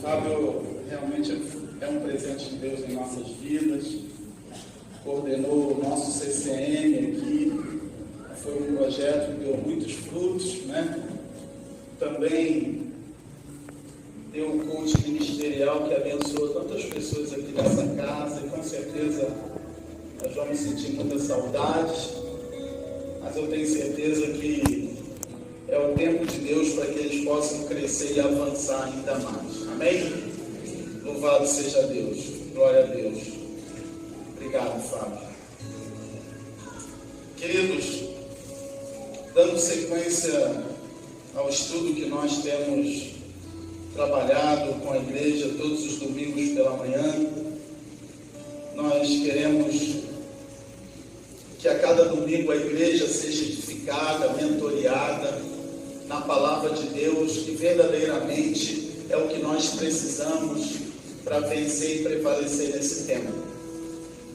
Fábio realmente é um presente de Deus em nossas vidas. Coordenou o nosso CCM aqui. Foi um projeto que deu muitos frutos, né? Também deu um coach ministerial que abençoou tantas pessoas aqui nessa casa, e com certeza nós vamos sentir muitas saudades, mas eu tenho certeza que é o tempo de Deus para que eles possam crescer e avançar ainda mais. Amém? Louvado seja Deus. Glória a Deus. Obrigado, Fábio. Queridos, dando sequência ao estudo que nós temos trabalhado com a igreja todos os domingos pela manhã, nós queremos que a cada domingo a igreja seja edificada, mentoreada na palavra de Deus, que verdadeiramente é o que nós precisamos para vencer e prevalecer nesse tema.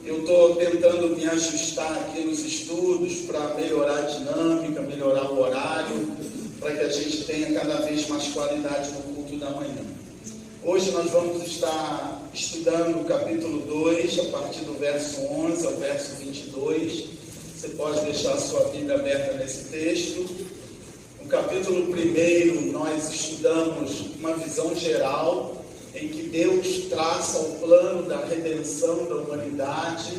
Eu estou tentando me ajustar aqui nos estudos para melhorar a dinâmica, melhorar o horário, para que a gente tenha cada vez mais qualidade no culto da manhã. Hoje nós vamos estar estudando o capítulo 2, a partir do verso 11 ao verso 22. Você pode deixar a sua Bíblia aberta nesse texto. No capítulo 1, nós estudamos uma visão geral, em que Deus traça o plano da redenção da humanidade,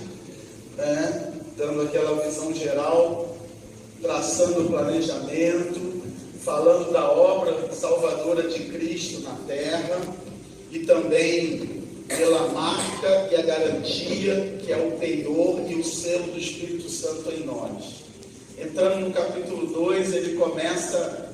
né? Dando aquela visão geral, traçando o planejamento, falando da obra salvadora de Cristo na terra, e também pela marca e a garantia que é o penhor e o selo do Espírito Santo em nós. Entrando no capítulo 2, ele começa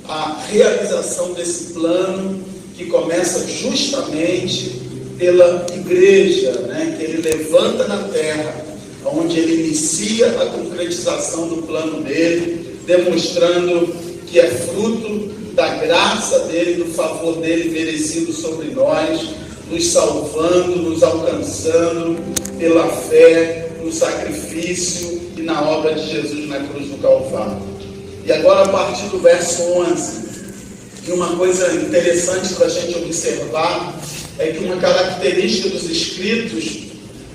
a realização desse plano, que começa justamente pela igreja, né, que ele levanta na terra, onde ele inicia a concretização do plano dele, demonstrando que é fruto da graça dele, do favor dele merecido sobre nós, nos salvando, nos alcançando pela fé, no sacrifício e na obra de Jesus na cruz do Calvário. E agora, a partir do verso 11, e uma coisa interessante para a gente observar é que uma característica dos escritos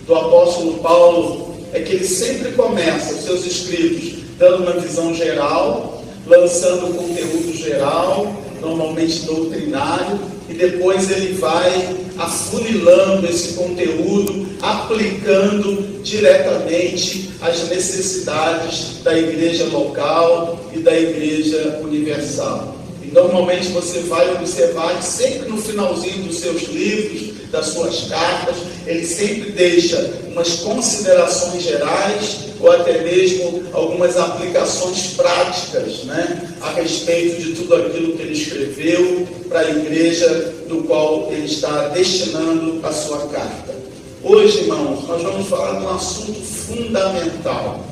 do apóstolo Paulo é que ele sempre começa os seus escritos dando uma visão geral, lançando um conteúdo geral, normalmente doutrinário, e depois ele vai afunilando esse conteúdo, aplicando diretamente às necessidades da igreja local e da igreja universal. E normalmente você vai observar que sempre no finalzinho dos seus livros, das suas cartas, ele sempre deixa umas considerações gerais ou até mesmo algumas aplicações práticas, né, a respeito de tudo aquilo que ele escreveu para a igreja do qual ele está destinando a sua carta. Hoje, irmãos, nós vamos falar de um assunto fundamental.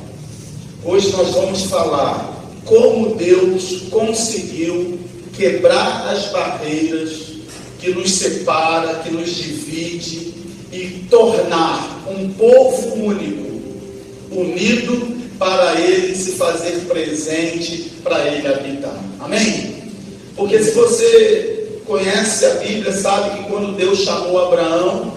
Hoje nós vamos falar como Deus conseguiu quebrar as barreiras que nos separa, que nos divide, e tornar um povo único, unido para ele se fazer presente, para ele habitar. Amém? Porque se você conhece a Bíblia, sabe que quando Deus chamou Abraão,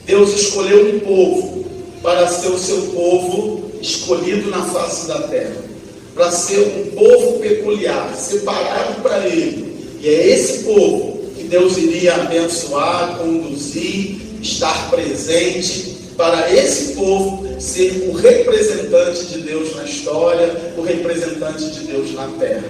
Deus escolheu um povo para ser o seu povo escolhido na face da terra, para ser um povo peculiar, separado para ele. E é esse povo que Deus iria abençoar, conduzir, estar presente, para esse povo ser o representante de Deus na história, o representante de Deus na terra.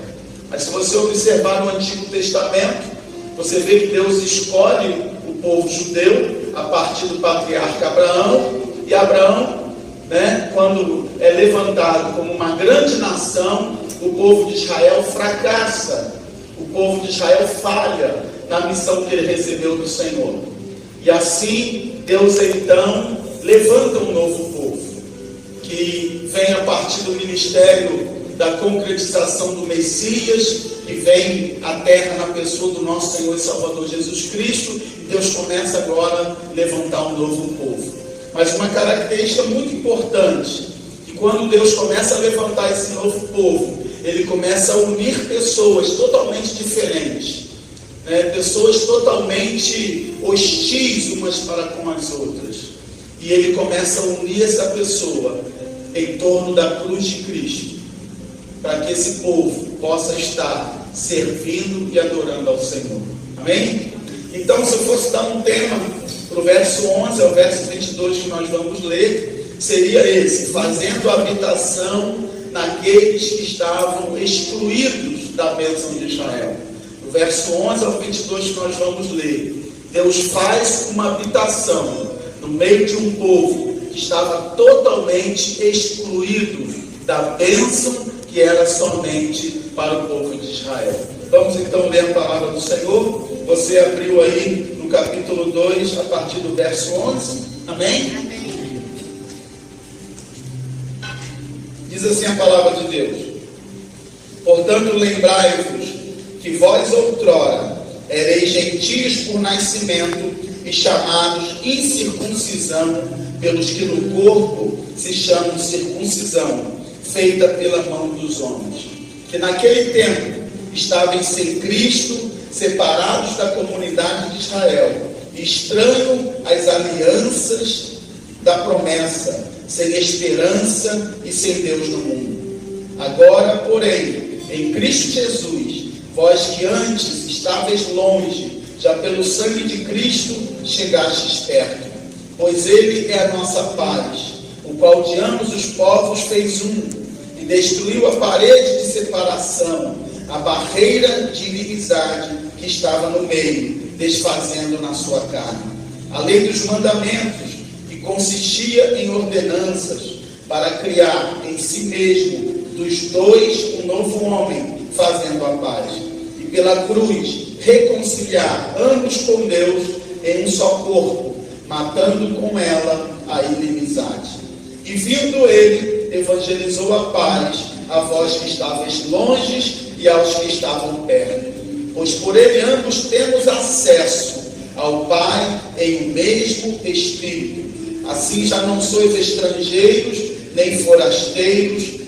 Mas se você observar no Antigo Testamento, você vê que Deus escolhe o povo judeu a partir do patriarca Abraão, e Abraão, né, quando é levantado como uma grande nação, o povo de Israel fracassa, o povo de Israel falha na missão que ele recebeu do Senhor. E assim, Deus então levanta um novo povo, que vem a partir do ministério da concretização do Messias, que vem à terra na pessoa do nosso Senhor e Salvador Jesus Cristo, e Deus começa agora a levantar um novo povo. Mas uma característica muito importante, que quando Deus começa a levantar esse novo povo, ele começa a unir pessoas totalmente diferentes, pessoas totalmente hostis umas para com as outras. E ele começa a unir essa pessoa em torno da cruz de Cristo, para que esse povo possa estar servindo e adorando ao Senhor. Amém? Então, se eu fosse dar um tema para o verso 11 ao verso 22 que nós vamos ler, seria esse: fazendo habitação naqueles que estavam excluídos da bênção de Israel. No verso 11 ao 22 que nós vamos ler, Deus faz uma habitação no meio de um povo que estava totalmente excluído da bênção que era somente para o povo de Israel. Vamos então ler a palavra do Senhor. Você abriu aí no capítulo 2, a partir do verso 11. Amém? Amém. Diz assim a palavra de Deus: portanto, lembrai-vos que vós outrora ereis gentios por nascimento e chamados incircuncisão, pelos que no corpo se chamam circuncisão, feita pela mão dos homens, que naquele tempo estavam sem Cristo, separados da comunidade de Israel, estranho às alianças da promessa, sem esperança e sem Deus no mundo. Agora, porém, em Cristo Jesus, vós que antes estáveis longe, já pelo sangue de Cristo chegastes perto, pois Ele é a nossa paz, o qual de ambos os povos fez um, e destruiu a parede de separação, a barreira de inimizade que estava no meio, desfazendo na sua carne. A lei dos mandamentos, que consistia em ordenanças, para criar em si mesmo dos dois um novo homem, fazendo a paz, e pela cruz reconciliar ambos com Deus em um só corpo, matando com ela a inimizade. E vindo ele, evangelizou a paz a vós que estavais longe e aos que estavam perto, pois por ele ambos temos acesso ao Pai em o mesmo Espírito. Assim já não sois estrangeiros nem forasteiros,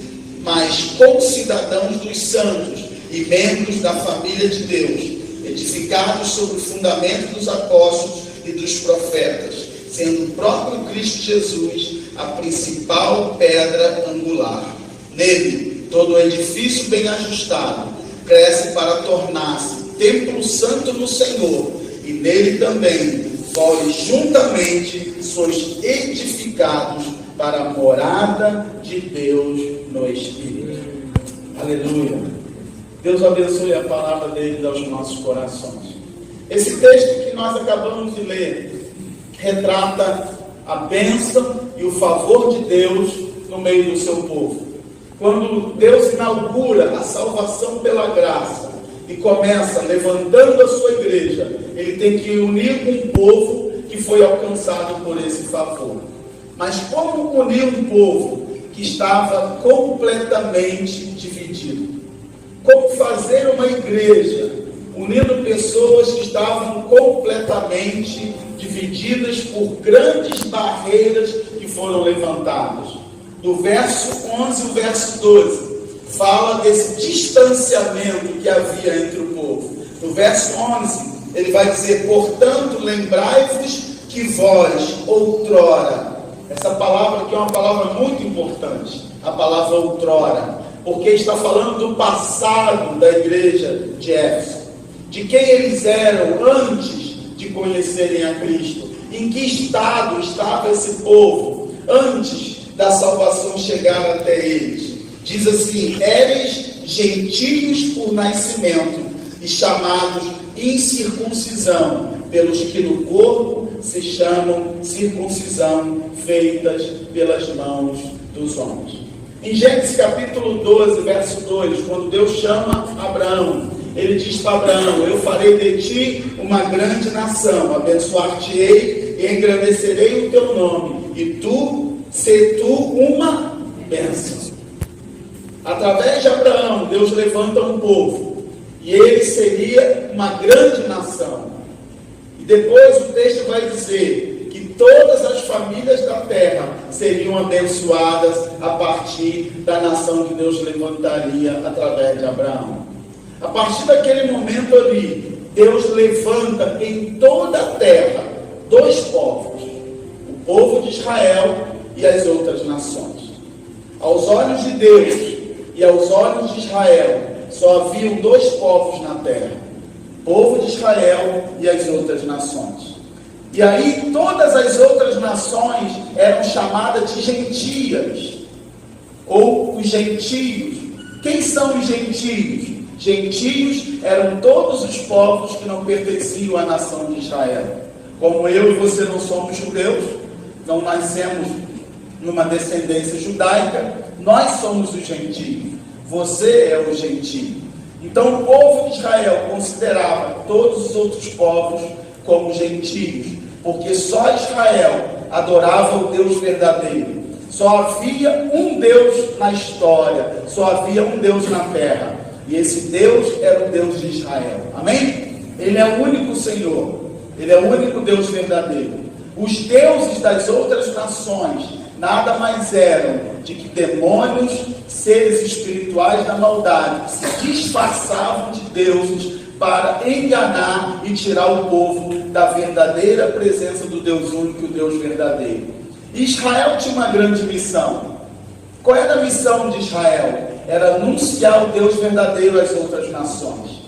mas concidadãos dos santos e membros da família de Deus, edificados sobre o fundamento dos apóstolos e dos profetas, sendo o próprio Cristo Jesus a principal pedra angular. Nele, todo o edifício bem ajustado cresce para tornar-se templo santo no Senhor, e nele também vós juntamente sois edificados para a morada de Deus no Espírito. Aleluia. Deus abençoe a palavra dele aos nossos corações. Esse texto que nós acabamos de ler retrata a bênção e o favor de Deus no meio do seu povo. Quando Deus inaugura a salvação pela graça e começa levantando a sua igreja, ele tem que unir um povo que foi alcançado por esse favor. Mas como unir um povo que estava completamente dividido? Como fazer uma igreja unindo pessoas que estavam completamente divididas por grandes barreiras que foram levantadas? Do verso 11 ao verso 12, fala desse distanciamento que havia entre o povo. No verso 11, ele vai dizer: portanto, lembrai-vos que vós outrora. Essa palavra aqui é uma palavra muito importante, a palavra outrora, porque está falando do passado da igreja de Éfeso, de quem eles eram antes de conhecerem a Cristo, em que estado estava esse povo antes da salvação chegar até eles. Diz assim: éreis gentios por nascimento e chamados incircuncisão, pelos que no corpo se chamam circuncisão, feitas pelas mãos dos homens. Em Gênesis capítulo 12, verso 2, quando Deus chama Abraão, ele diz para Abraão: eu farei de ti uma grande nação, abençoar-te-ei e engrandecerei o teu nome, e se tu uma bênção. Através de Abraão, Deus levanta um povo, e ele seria uma grande nação. E depois o texto vai dizer que todas as famílias da terra seriam abençoadas a partir da nação que Deus levantaria através de Abraão. A partir daquele momento ali, Deus levanta em toda a terra dois povos, o povo de Israel e as outras nações. Aos olhos de Deus e aos olhos de Israel, só haviam dois povos na terra, o povo de Israel e as outras nações. E aí todas as outras nações eram chamadas de gentias, ou os gentios. Quem são os gentios? Gentios eram todos os povos que não pertenciam à nação de Israel. Como eu e você não somos judeus, não nascemos numa descendência judaica, nós somos os gentios. Você é o gentio. Então o povo de Israel considerava todos os outros povos como gentios, porque só Israel adorava o Deus verdadeiro. Só havia um Deus na história, só havia um Deus na terra. E esse Deus era o Deus de Israel. Amém? Ele é o único Senhor. Ele é o único Deus verdadeiro. Os deuses das outras nações nada mais eram de que demônios, seres espirituais da maldade, que se disfarçavam de deuses para enganar e tirar o povo da verdadeira presença do Deus único, o Deus verdadeiro. Israel tinha uma grande missão. Qual era a missão de Israel? Era anunciar o Deus verdadeiro às outras nações.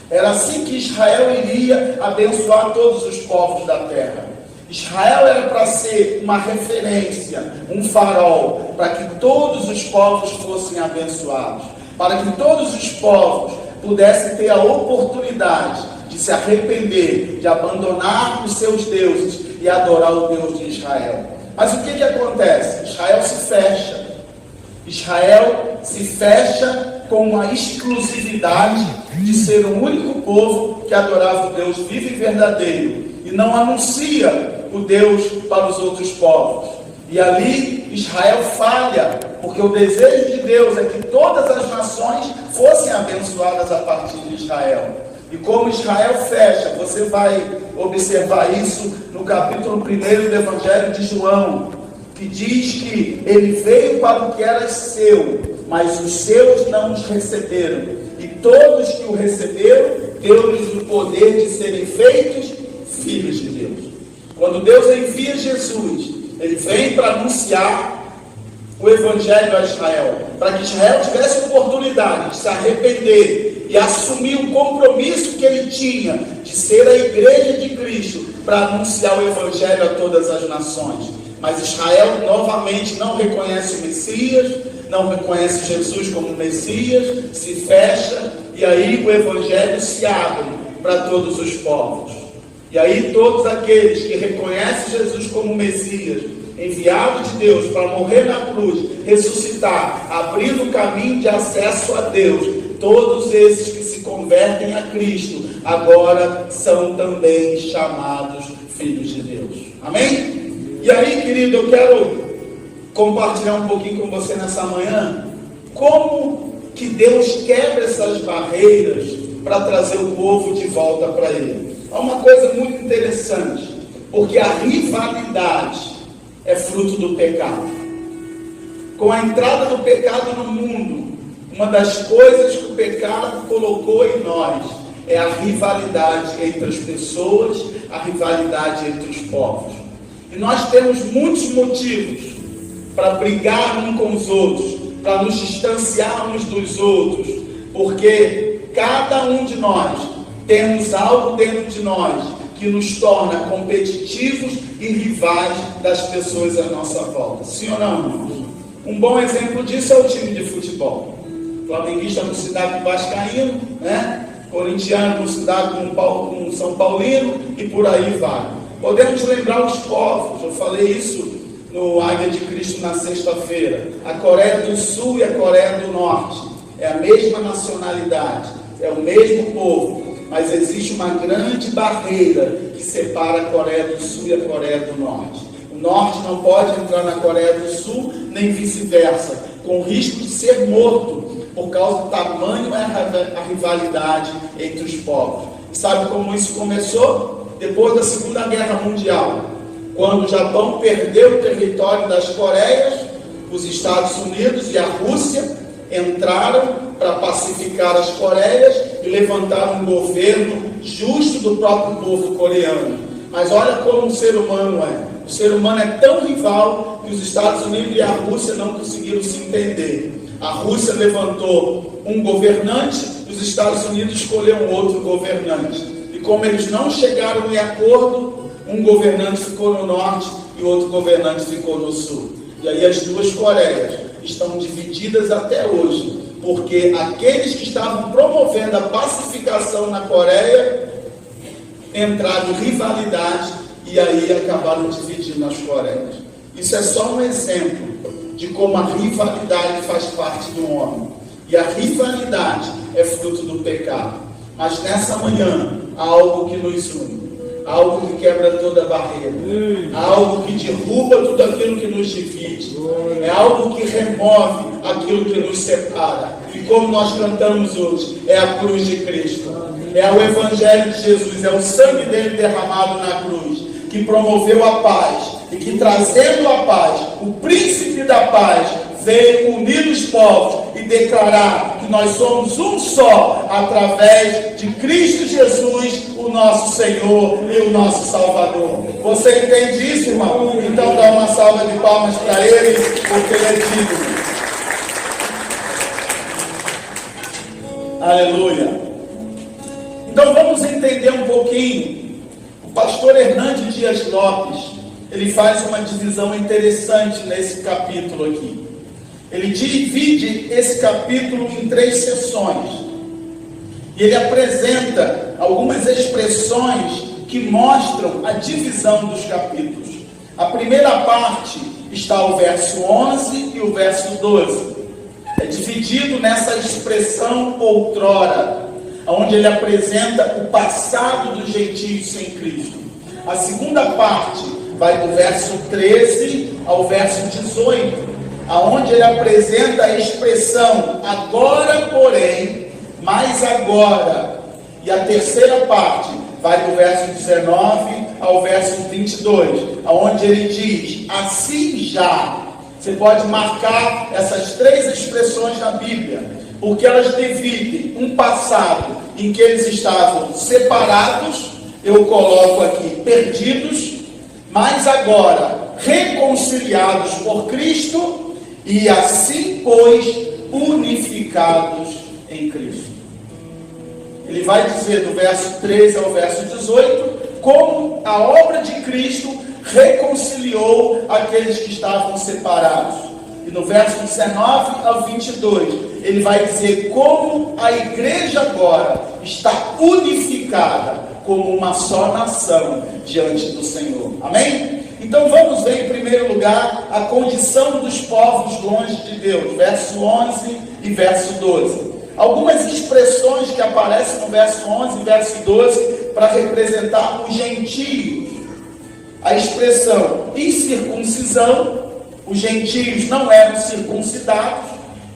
Era assim que Israel iria abençoar todos os povos da terra. Israel era para ser uma referência, um farol, para que todos os povos fossem abençoados, para que todos os povos pudessem ter a oportunidade de se arrepender, de abandonar os seus deuses e adorar o Deus de Israel. Mas o que acontece? Israel se fecha. Israel se fecha com uma exclusividade de ser o único povo que adorava o Deus vivo e verdadeiro e não anuncia o Deus para os outros povos. E ali Israel falha, porque o desejo de Deus é que todas as nações fossem abençoadas a partir de Israel. E como Israel fecha, você vai observar isso no capítulo 1 do Evangelho de João, que diz que ele veio para o que era seu, mas os seus não os receberam. E todos que o receberam, deu-lhes o poder de serem feitos filhos de Deus. Quando Deus envia Jesus, ele vem para anunciar o Evangelho a Israel, para que Israel tivesse a oportunidade de se arrepender e assumir o compromisso que ele tinha de ser a igreja de Cristo para anunciar o Evangelho a todas as nações. Mas Israel novamente não reconhece o Messias, não reconhece Jesus como Messias, se fecha, e aí o Evangelho se abre para todos os povos. E aí todos aqueles que reconhecem Jesus como Messias, enviado de Deus para morrer na cruz, ressuscitar, abrindo o caminho de acesso a Deus, todos esses que se convertem a Cristo, agora são também chamados filhos de Deus. Amém? E aí, querido, eu quero compartilhar um pouquinho com você nessa manhã, como que Deus quebra essas barreiras para trazer o povo de volta para Ele. É uma coisa muito interessante, porque a rivalidade é fruto do pecado. Com a entrada do pecado no mundo, uma das coisas que o pecado colocou em nós é a rivalidade entre as pessoas, a rivalidade entre os povos. E nós temos muitos motivos para brigar uns com os outros, para nos distanciar uns dos outros, porque cada um de nós temos algo dentro de nós que nos torna competitivos e rivais das pessoas à nossa volta. Sim ou não, irmãos? Um bom exemplo disso é o time de futebol. Flamenguista no cidade vascaíno, né? Corintiano no cidade com São Paulino e por aí vai. Podemos lembrar os povos, eu falei isso no Águia de Cristo na sexta-feira. A Coreia do Sul e a Coreia do Norte é a mesma nacionalidade, é o mesmo povo, mas existe uma grande barreira que separa a Coreia do Sul e a Coreia do Norte. O Norte não pode entrar na Coreia do Sul, nem vice-versa, com risco de ser morto, por causa do tamanho a rivalidade entre os povos. E sabe como isso começou? Depois da Segunda Guerra Mundial, quando o Japão perdeu o território das Coreias, os Estados Unidos e a Rússia entraram para pacificar as Coreias e levantar um governo justo do próprio povo coreano. Mas olha como o ser humano é. O ser humano é tão rival que os Estados Unidos e a Rússia não conseguiram se entender. A Rússia levantou um governante, os Estados Unidos escolheram um outro governante. E como eles não chegaram em acordo, um governante ficou no norte e outro governante ficou no sul. E aí as duas Coreias estão divididas até hoje, porque aqueles que estavam promovendo a pacificação na Coreia entraram em rivalidade e aí acabaram dividindo as Coreias. Isso é só um exemplo de como a rivalidade faz parte do homem. E a rivalidade é fruto do pecado. Mas nessa manhã há algo que nos une, há algo que quebra toda barreira, há algo que derruba tudo aquilo que nos divide, é algo que remove aquilo que nos separa. E como nós cantamos hoje, é a cruz de Cristo, é o Evangelho de Jesus, é o sangue dele derramado na cruz, que promoveu a paz, e que trazendo a paz, o príncipe da paz veio unir os povos e declarar que nós somos um só, através de Cristo Jesus, o nosso Senhor e o nosso Salvador. Você entende isso, irmão? Então dá uma salva de palmas para ele, porque ele é digno. Aleluia. Então vamos entender um pouquinho. O pastor Hernandes Dias Lopes, ele faz uma divisão interessante nesse capítulo aqui. Ele divide esse capítulo em 3 seções. E ele apresenta algumas expressões que mostram a divisão dos capítulos. A primeira parte está o verso 11 e o verso 12. É dividido nessa expressão outrora, onde ele apresenta o passado dos gentios sem Cristo. A segunda parte vai do verso 13 ao verso 18, aonde ele apresenta a expressão agora, porém, mais agora. E a terceira parte vai do verso 19 ao verso 22, aonde ele diz, assim já. Você pode marcar essas 3 expressões na Bíblia, porque elas dividem um passado em que eles estavam separados, eu coloco aqui perdidos, mas agora reconciliados por Cristo e assim, pois, unificados em Cristo. Ele vai dizer do verso 13 ao verso 18 como a obra de Cristo reconciliou aqueles que estavam separados. E no verso 19 ao 22, ele vai dizer como a igreja agora está unificada como uma só nação diante do Senhor. Amém? Então vamos ver em primeiro lugar a condição dos povos longe de Deus, verso 11 e verso 12. Algumas expressões que aparecem no verso 11 e verso 12 para representar os gentios. A expressão incircuncisão, os gentios não eram circuncidados,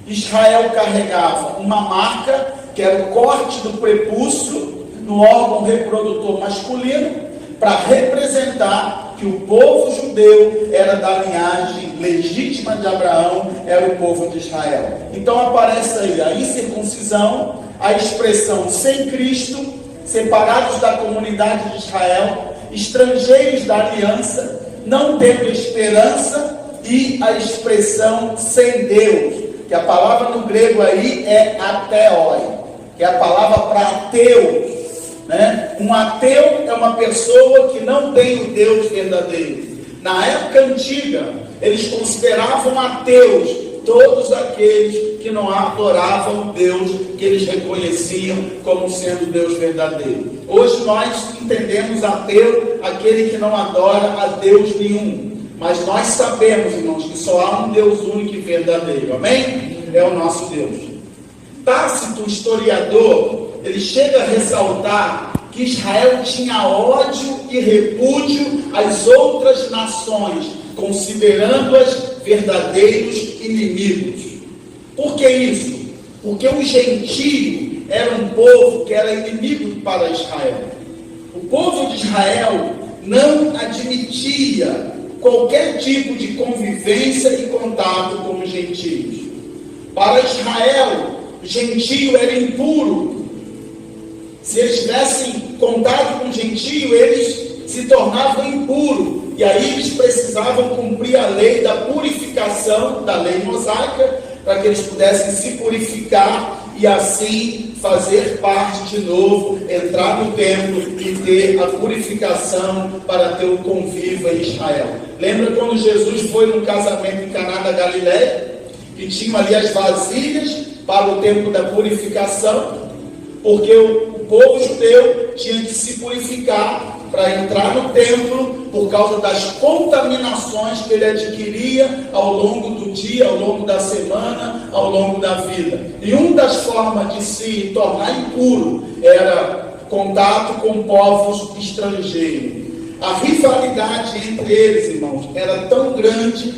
Israel carregava uma marca, que era o corte do prepúcio no órgão reprodutor masculino, para representar que o povo judeu era da linhagem legítima de Abraão, era o povo de Israel. Então aparece aí a incircuncisão, a expressão sem Cristo, separados da comunidade de Israel, estrangeiros da aliança, não tendo esperança, e a expressão sem Deus, que a palavra no grego aí é ateoi, que é a palavra para ateus, né? Um ateu é uma pessoa que não tem o Deus verdadeiro. Na época antiga, eles consideravam ateus todos aqueles que não adoravam o Deus que eles reconheciam como sendo Deus verdadeiro. Hoje nós entendemos ateu aquele que não adora a Deus nenhum. Mas nós sabemos, irmãos, que só há um Deus único e verdadeiro. Amém? É o nosso Deus. Tácito, historiador, ele chega a ressaltar que Israel tinha ódio e repúdio às outras nações, considerando-as verdadeiros inimigos. Por que isso? Porque o gentio era um povo que era inimigo para Israel. O povo de Israel não admitia qualquer tipo de convivência e contato com os gentios. Para Israel, gentio era impuro. Se eles tivessem contato com o gentio, eles se tornavam impuros. E aí eles precisavam cumprir a lei da purificação, da lei mosaica, para que eles pudessem se purificar e assim fazer parte de novo, entrar no templo e ter a purificação para ter o convívio em Israel. Lembra quando Jesus foi num casamento em Caná da Galileia, que tinham ali as vasilhas para o tempo da purificação, porque o povo judeu tinha que se purificar para entrar no templo por causa das contaminações que ele adquiria ao longo do dia, ao longo da semana, ao longo da vida. E uma das formas de se tornar impuro era contato com povos estrangeiros. A rivalidade entre eles, irmãos, era tão grande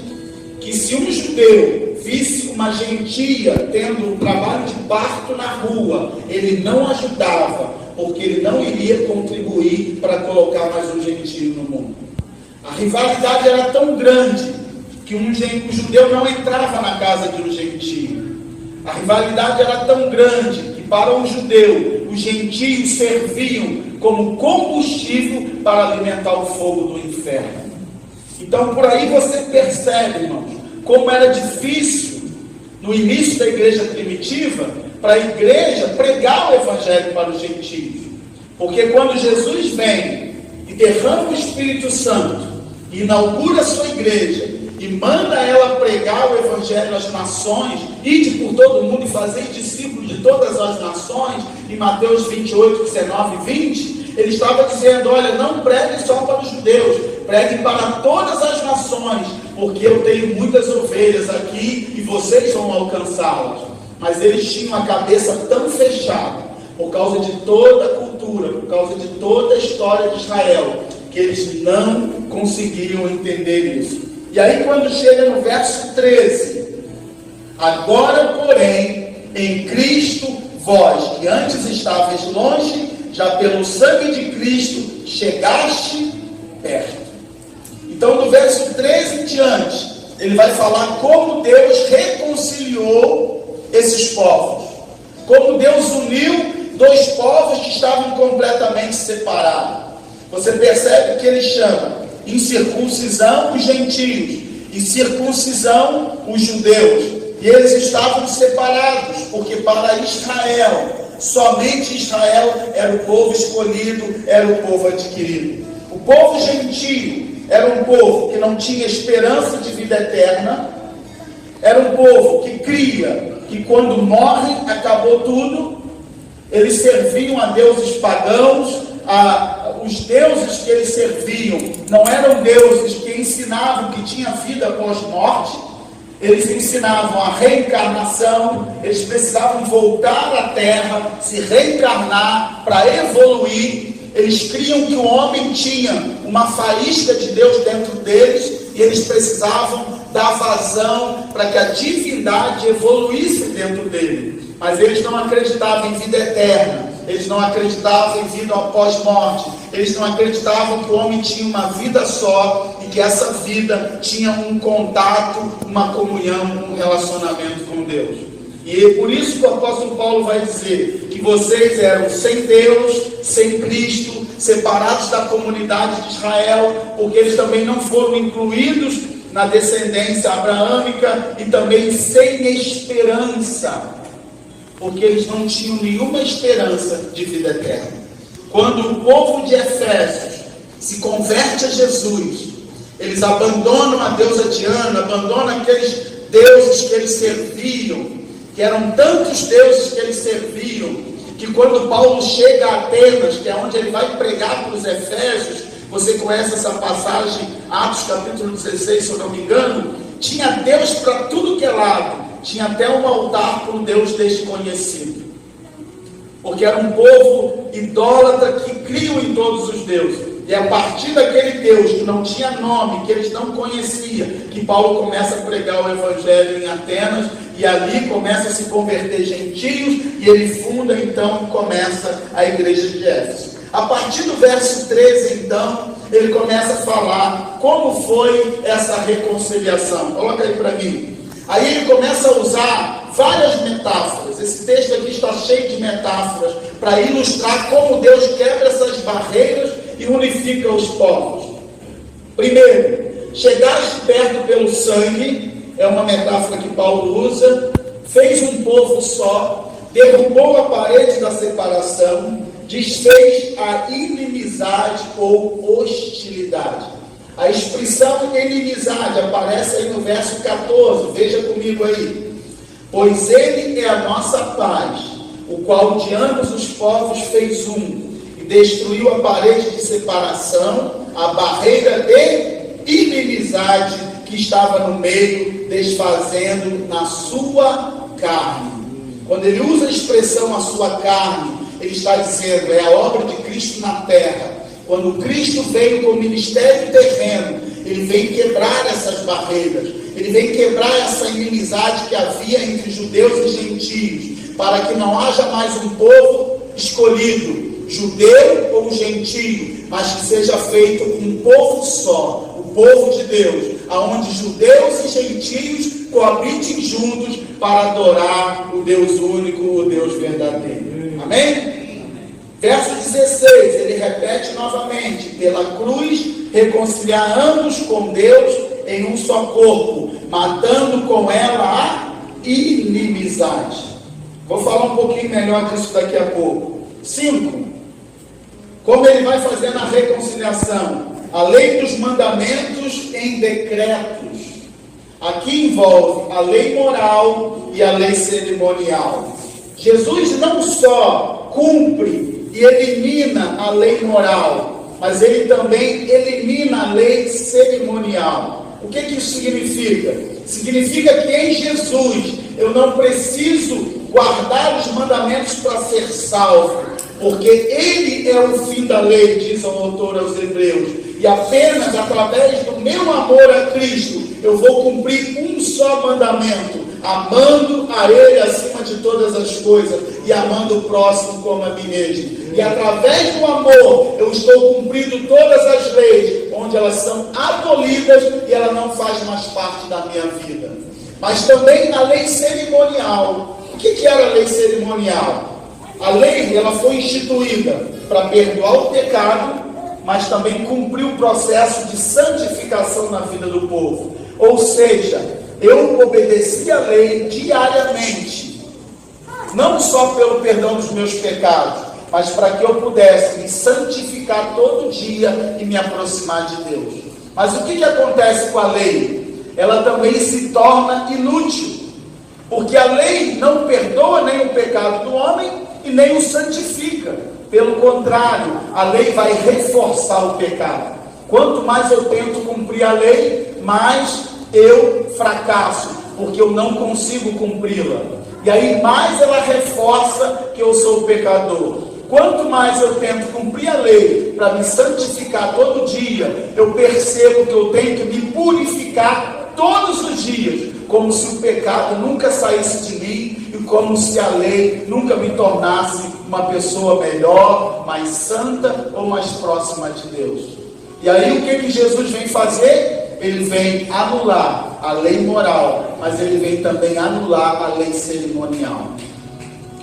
que se um judeu visse uma gentia tendo um trabalho de parto na rua, ele não ajudava, porque ele não iria contribuir para colocar mais um gentio no mundo. A rivalidade era tão grande que um judeu não entrava na casa de um gentio. A rivalidade era tão grande que para um judeu os gentios serviam como combustível para alimentar o fogo do inferno. Então por aí você percebe, irmãos, como era difícil no início da igreja primitiva para a igreja pregar o evangelho para os gentios. Porque quando Jesus vem e derrama o Espírito Santo, e inaugura a sua igreja, e manda ela pregar o evangelho às nações, ide por todo mundo e fazer discípulos de todas as nações, em Mateus 28, 19 e 20, ele estava dizendo, olha, não pregue só para os judeus, pregue para todas as nações, porque eu tenho muitas ovelhas aqui e vocês vão alcançá-las. Mas eles tinham a cabeça tão fechada, por causa de toda a cultura, por causa de toda a história de Israel, que eles não conseguiam entender isso. E aí quando chega no verso 13, agora porém, em Cristo, vós que antes estavais longe, já pelo sangue de Cristo, chegaste perto. Então do verso 13 em diante, ele vai falar como Deus reconciliou esses povos, como Deus uniu dois povos que estavam completamente separados. Você percebe que ele chama incircuncisão os gentios e circuncisão os judeus, e eles estavam separados, porque para Israel, somente Israel era o povo escolhido, era o povo adquirido. O povo gentio era um povo que não tinha esperança de vida eterna, era um povo que cria que quando morre acabou tudo. Eles serviam a deuses pagãos, os deuses que eles serviam não eram deuses que ensinavam que tinha vida após morte, eles ensinavam a reencarnação, eles precisavam voltar à terra, se reencarnar para evoluir. Eles criam que o homem tinha uma faísca de Deus dentro deles e eles precisavam dar vazão para que a divindade evoluísse dentro dele. Mas eles não acreditavam em vida eterna, eles não acreditavam em vida após morte, eles não acreditavam que o homem tinha uma vida só e que essa vida tinha um contato, uma comunhão, um relacionamento com Deus. E é por isso que o apóstolo Paulo vai dizer que vocês eram sem Deus, sem Cristo, separados da comunidade de Israel, porque eles também não foram incluídos na descendência abraâmica e também sem esperança, porque eles não tinham nenhuma esperança de vida eterna. Quando o povo de Efésios se converte a Jesus, eles abandonam a deusa Diana, abandonam aqueles deuses que eles serviam, que eram tantos deuses que eles serviam, que quando Paulo chega a Atenas, que é onde ele vai pregar para os Efésios, você conhece essa passagem, Atos capítulo 16, se eu não me engano, tinha Deus para tudo que é lado, tinha até um altar para um Deus desconhecido, porque era um povo idólatra que criam em todos os deuses. E a partir daquele Deus que não tinha nome, que eles não conheciam, que Paulo começa a pregar o evangelho em Atenas, e ali começa a se converter gentios, e ele funda então, começa a igreja de Éfeso. A partir do verso 13 então, ele começa a falar como foi essa reconciliação. Coloca aí para mim. Aí ele começa a usar várias metáforas. Esse texto aqui está cheio de metáforas para ilustrar como Deus quebra essas barreiras e unifica os povos. Primeiro, chegaste perto pelo sangue, é uma metáfora que Paulo usa, fez um povo só, derrubou a parede da separação, desfez a inimizade ou hostilidade. A expressão inimizade aparece aí no verso 14, veja comigo aí. Pois ele é a nossa paz, o qual de ambos os povos fez um, e destruiu a parede de separação, a barreira de inimizade que estava no meio, desfazendo na sua carne. Quando ele usa a expressão a sua carne, ele está dizendo, é a obra de Cristo na terra. Quando Cristo veio com o ministério terreno, ele vem quebrar essas barreiras, ele vem quebrar essa inimizade que havia entre judeus e gentios, para que não haja mais um povo escolhido, judeu ou gentio, mas que seja feito um povo só, o povo de Deus, aonde judeus e gentios coabitem juntos para adorar o Deus único, o Deus verdadeiro. Amém? Verso 16, ele repete novamente, pela cruz reconciliar ambos com Deus em um só corpo, matando com ela a inimizade. Vou falar um pouquinho melhor disso daqui a pouco. 5. Como ele vai fazendo a reconciliação? A lei dos mandamentos em decretos. Aqui envolve a lei moral e a lei cerimonial. Jesus não só cumpre e elimina a lei moral, mas ele também elimina a lei cerimonial. O que isso significa? Significa que em Jesus eu não preciso guardar os mandamentos para ser salvo, porque ele é o fim da lei, diz o autor aos Hebreus, e apenas através do meu amor a Cristo eu vou cumprir um só mandamento, amando a ele acima de todas as coisas e amando o próximo como a mim mesmo. E através do amor eu estou cumprindo todas as leis, onde elas são abolidas e ela não faz mais parte da minha vida. Mas também a lei cerimonial. O que era a lei cerimonial? A lei, ela foi instituída para perdoar o pecado, mas também cumprir o processo de santificação na vida do povo. Ou seja, eu obedeci a lei diariamente, não só pelo perdão dos meus pecados, mas para que eu pudesse me santificar todo dia e me aproximar de Deus. Mas o que acontece com a lei? Ela também se torna inútil, porque a lei não perdoa nem o pecado do homem e nem o santifica. Pelo contrário, a lei vai reforçar o pecado. Quanto mais eu tento cumprir a lei, mais eu fracasso, porque eu não consigo cumpri-la. E aí mais ela reforça que eu sou pecador. Quanto mais eu tento cumprir a lei para me santificar todo dia, eu percebo que eu tenho que me purificar todos os dias, como se o pecado nunca saísse de mim e como se a lei nunca me tornasse uma pessoa melhor, mais santa ou mais próxima de Deus. E aí o que Jesus vem fazer? Ele vem anular a lei moral, mas ele vem também anular a lei cerimonial.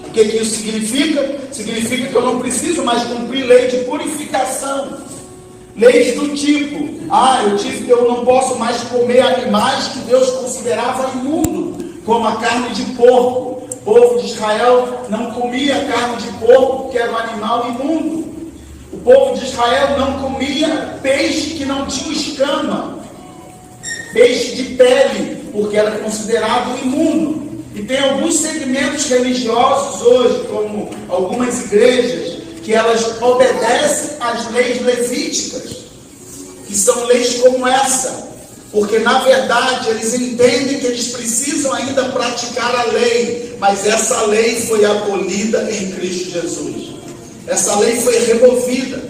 O que isso significa? Significa que eu não preciso mais cumprir lei de purificação. Leis do tipo, eu não posso mais comer animais que Deus considerava imundo, como a carne de porco. O povo de Israel não comia carne de porco porque era um animal imundo. O povo de Israel não comia peixe que não tinha escama, peixe de pele, porque era considerado imundo. E tem alguns segmentos religiosos hoje, como algumas igrejas, que elas obedecem às leis levíticas, que são leis como essa, porque na verdade eles entendem que eles precisam ainda praticar a lei, mas essa lei foi abolida em Cristo Jesus. Essa lei foi removida.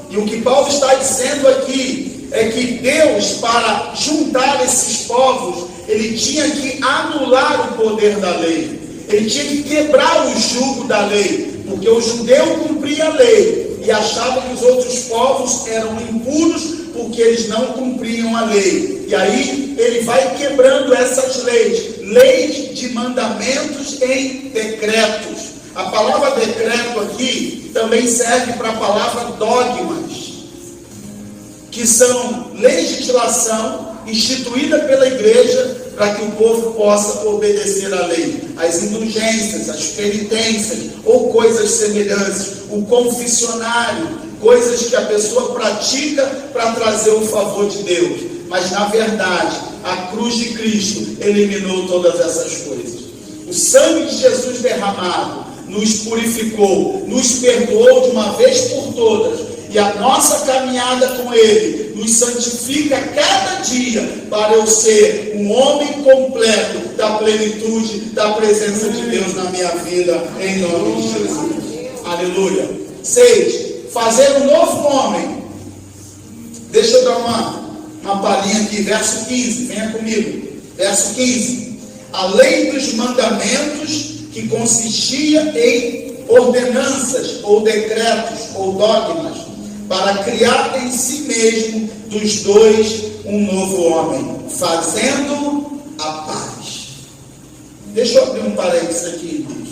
E o que Paulo está dizendo aqui é que Deus, para juntar esses povos, ele tinha que anular o poder da lei. Ele tinha que quebrar o jugo da lei, porque o judeu cumpria a lei, e achavam que os outros povos eram impuros porque eles não cumpriam a lei. E aí ele vai quebrando essas leis de mandamentos em decretos. A palavra decreto aqui também serve para a palavra dogmas, que são legislação instituída pela igreja para que o povo possa obedecer à lei. As indulgências, as penitências ou coisas semelhantes, o confessionário, coisas que a pessoa pratica para trazer o favor de Deus. Mas na verdade, a cruz de Cristo eliminou todas essas coisas. O sangue de Jesus derramado nos purificou, nos perdoou de uma vez por todas, e a nossa caminhada com Ele nos santifica cada dia para eu ser um homem completo da plenitude da presença de Deus na minha vida, em nome de Jesus. Aleluia. 6. Fazer um novo homem. Deixa eu dar uma palhinha aqui, verso 15, venha comigo. Verso 15. A lei dos mandamentos, que consistia em ordenanças, ou decretos, ou dogmas, para criar em si mesmo dos dois um novo homem, fazendo a paz. Deixa eu abrir um parênteses aqui, irmãos.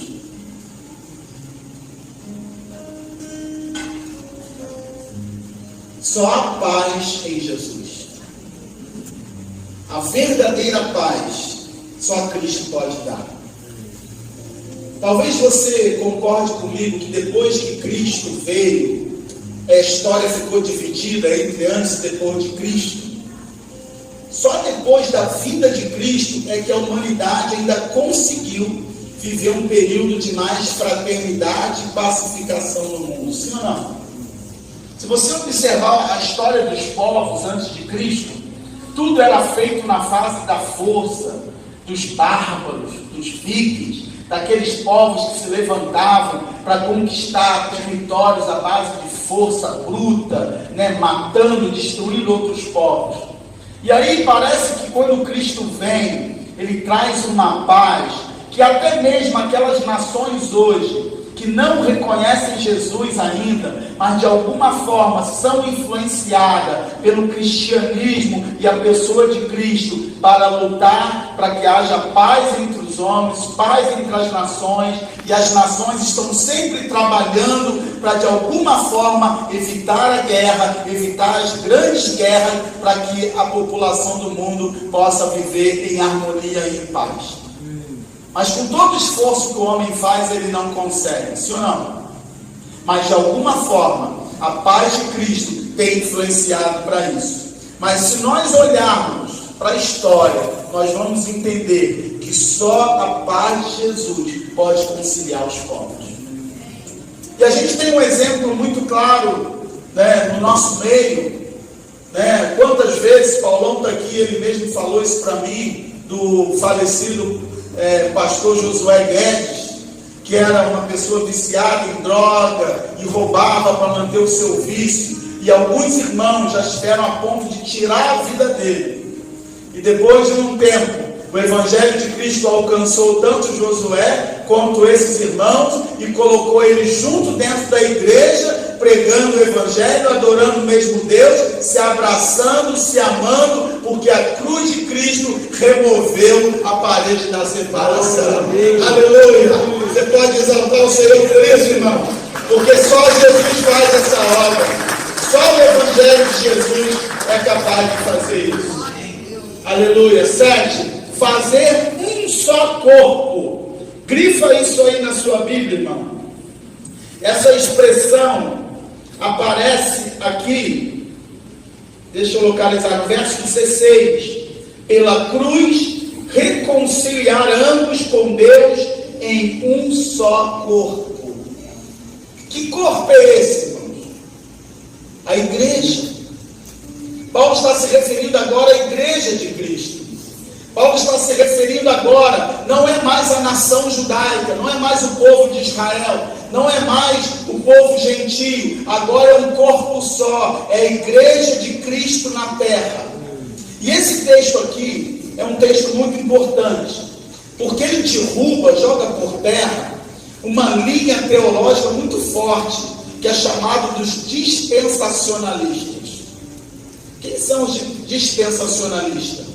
Só há paz em Jesus. A verdadeira paz só Cristo pode dar. Talvez você concorde comigo que depois que Cristo veio, a história ficou dividida entre antes e depois de Cristo. Só depois da vinda de Cristo é que a humanidade ainda conseguiu viver um período de mais fraternidade e pacificação no mundo. Sim ou não? Se você observar a história dos povos antes de Cristo, tudo era feito na fase da força, dos bárbaros, dos vikings, daqueles povos que se levantavam para conquistar territórios à base de força bruta, matando, destruindo outros povos. E aí parece que quando Cristo vem, Ele traz uma paz, que até mesmo aquelas nações hoje, que não reconhecem Jesus ainda, mas de alguma forma são influenciadas pelo cristianismo e a pessoa de Cristo, para lutar para que haja paz entre os homens, paz entre as nações, e as nações estão sempre trabalhando para de alguma forma evitar a guerra, evitar as grandes guerras, para que a população do mundo possa viver em harmonia e em paz. Mas com todo o esforço que o homem faz, ele não consegue, sim ou não? Mas de alguma forma, a paz de Cristo tem influenciado para isso. Mas se nós olharmos para a história, nós vamos entender que só a paz de Jesus pode conciliar os povos. E a gente tem um exemplo muito claro, no nosso meio. Quantas vezes, Paulão está aqui, ele mesmo falou isso para mim, do falecido pastor Josué Guedes, que era uma pessoa viciada em droga e roubava para manter o seu vício, e alguns irmãos já estiveram a ponto de tirar a vida dele. E depois de um tempo, o Evangelho de Cristo alcançou tanto Josué quanto esses irmãos e colocou eles junto dentro da igreja, pregando o Evangelho, adorando o mesmo Deus, se abraçando, se amando, porque a cruz de Cristo removeu a parede da separação. Aleluia! Você pode exaltar o Senhor por isso, irmão, porque só Jesus faz essa obra. Só o Evangelho de Jesus é capaz de fazer isso. Aleluia! 7. Fazer um só corpo. Grifa isso aí na sua Bíblia, irmão. Essa expressão aparece aqui, deixa eu localizar, no verso 16. Pela cruz, reconciliar ambos com Deus em um só corpo. Que corpo é esse, irmãos? A igreja. Paulo está se referindo agora à igreja de Cristo. Paulo está se referindo agora, não é mais a nação judaica, não é mais o povo de Israel, não é mais o povo gentio, agora é um corpo só, é a igreja de Cristo na terra. E esse texto aqui é um texto muito importante, porque ele derruba, joga por terra, uma linha teológica muito forte, que é chamado dos dispensacionalistas. Quem são os dispensacionalistas?